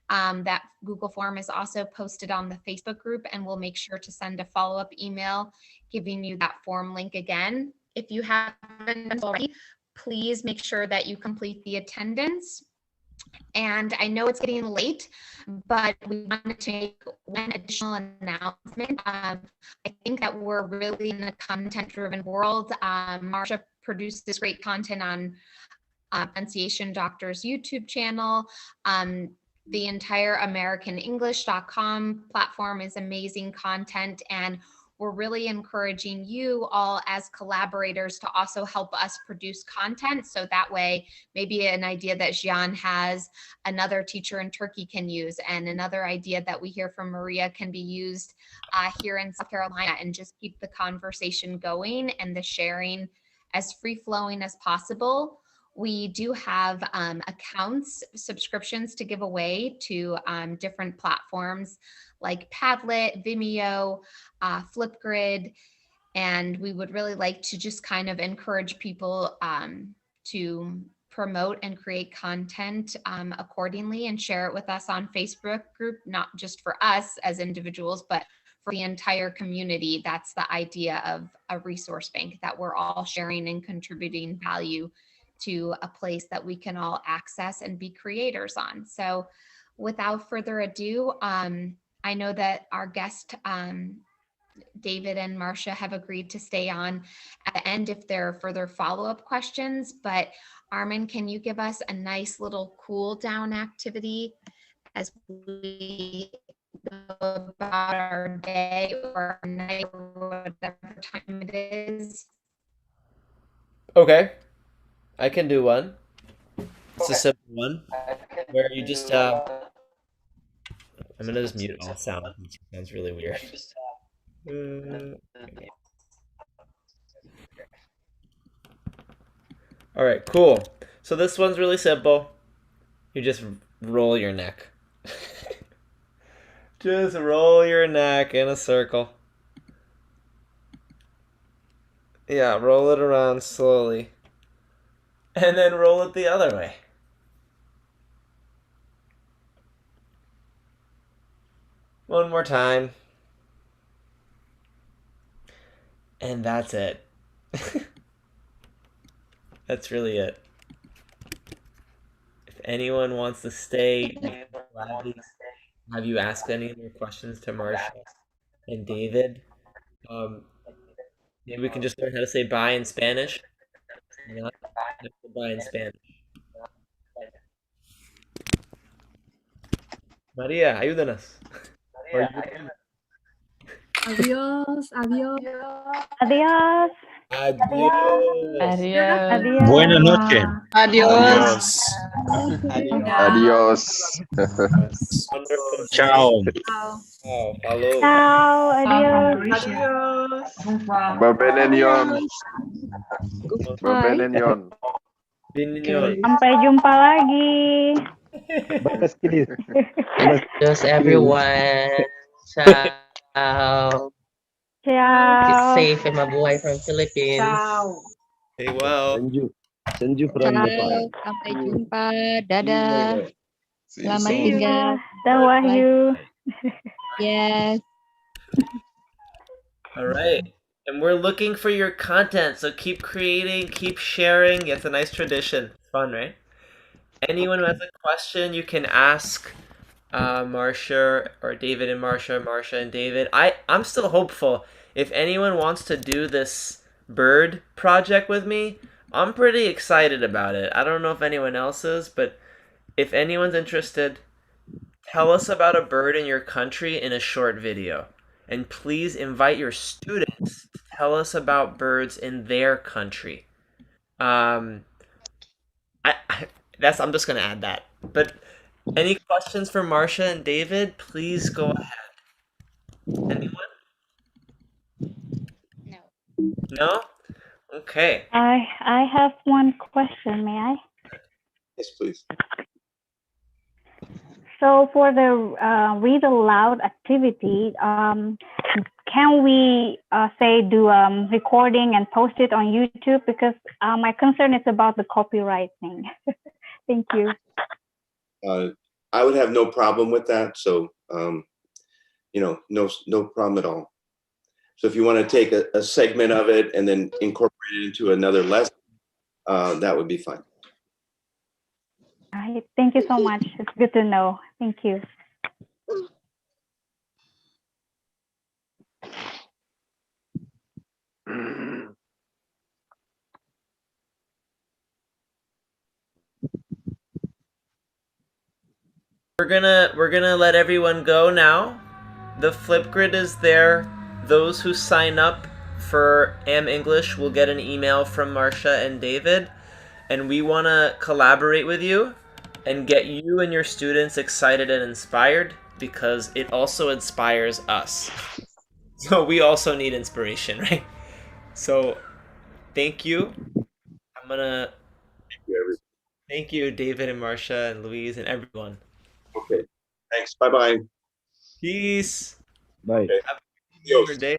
That Google form is also posted on the Facebook group, and we'll make sure to send a follow-up email giving you that form link again. If you haven't already, please make sure that you complete the attendance. And I know it's getting late, but we wanted to make one additional announcement. I think that we're really in a content-driven world. Marcia produced this great content on Pronunciation Doctors YouTube channel. The entire AmericanEnglish.com platform is amazing content, and we're really encouraging you all as collaborators to also help us produce content. So that way, maybe an idea that Jian has, another teacher in Turkey can use, and another idea that we hear from Maria can be used here in South Carolina, and just keep the conversation going and the sharing as free flowing as possible. We do have accounts, subscriptions to give away to different platforms like Padlet, Vimeo, Flipgrid, and we would really like to just kind of encourage people to promote and create content accordingly and share it with us on Facebook group, not just for us as individuals, but for the entire community. That's the idea of a resource bank, that we're all sharing and contributing value to a place that we can all access and be creators on. So without further ado, I know that our guest, David and Marcia, have agreed to stay on at the end if there are further follow-up questions, but Armin, can you give us a nice little cool down activity as we go about our day or our night or whatever time it is? Okay, I can do one. It's a simple one where you just I'm gonna just mute all sound. It sounds really weird. All right, cool. So this one's really simple. You just roll your neck. Just roll your neck in a circle. Yeah, roll it around slowly. And then roll it the other way. One more time. And that's it. That's really it. If anyone wants to stay, we can gladly have you ask any more questions to Marcia and David. Maybe we can just learn how to say bye in Spanish. Not bye in Spanish. María, ayúdanos. Or you can- Adiós, adiós. Adiós. Adiós. Adiós. Buenas noches. Adiós. Adiós. Wonderful. Chao. Oh, falou. Ciao. Adiós. Adiós. Bebenenion. Bye. Bebenenion. Binion. Sampai jumpa lagi. Just everyone. Ciao. Keep Ciao. safe and mabuhay from Philippines. Ciao. Stay well. Senju from Ciao, Japan. sampai jumpa. Dadah. Selamat See you. tinggal. Dah Wahyu. Yes. All right. And we're looking for your content, so keep creating, keep sharing. It's a nice tradition. Fun, right? Anyone who has a question, you can ask Marcia or David and Marcia and David. I'm still hopeful. If anyone wants to do this bird project with me, I'm pretty excited about it. I don't know if anyone else is, but if anyone's interested, tell us about a bird in your country in a short video. And please invite your students to tell us about birds in their country. I'm just gonna add that. But any questions for Marcia and David? Please go ahead. Anyone? No. No? Okay. I have one question, may I? Yes, please. So for the read aloud activity, can we say do recording and post it on YouTube? Because my concern is about the copyright thing. Thank you. I would have no problem with that. So, no problem at all. So if you want to take a segment of it and then incorporate it into another lesson, that would be fine. All right. Thank you so much. It's good to know. Thank you. We're gonna let everyone go now. The Flipgrid is there. Those who sign up for AM English will get an email from Marcia and David, and we want to collaborate with you and get you and your students excited and inspired because it also inspires us. So we also need inspiration, right? So thank you. I'm gonna thank you, David and Marcia and Louise and everyone. Okay. Thanks. Bye-bye. Peace. Bye. Have a good day.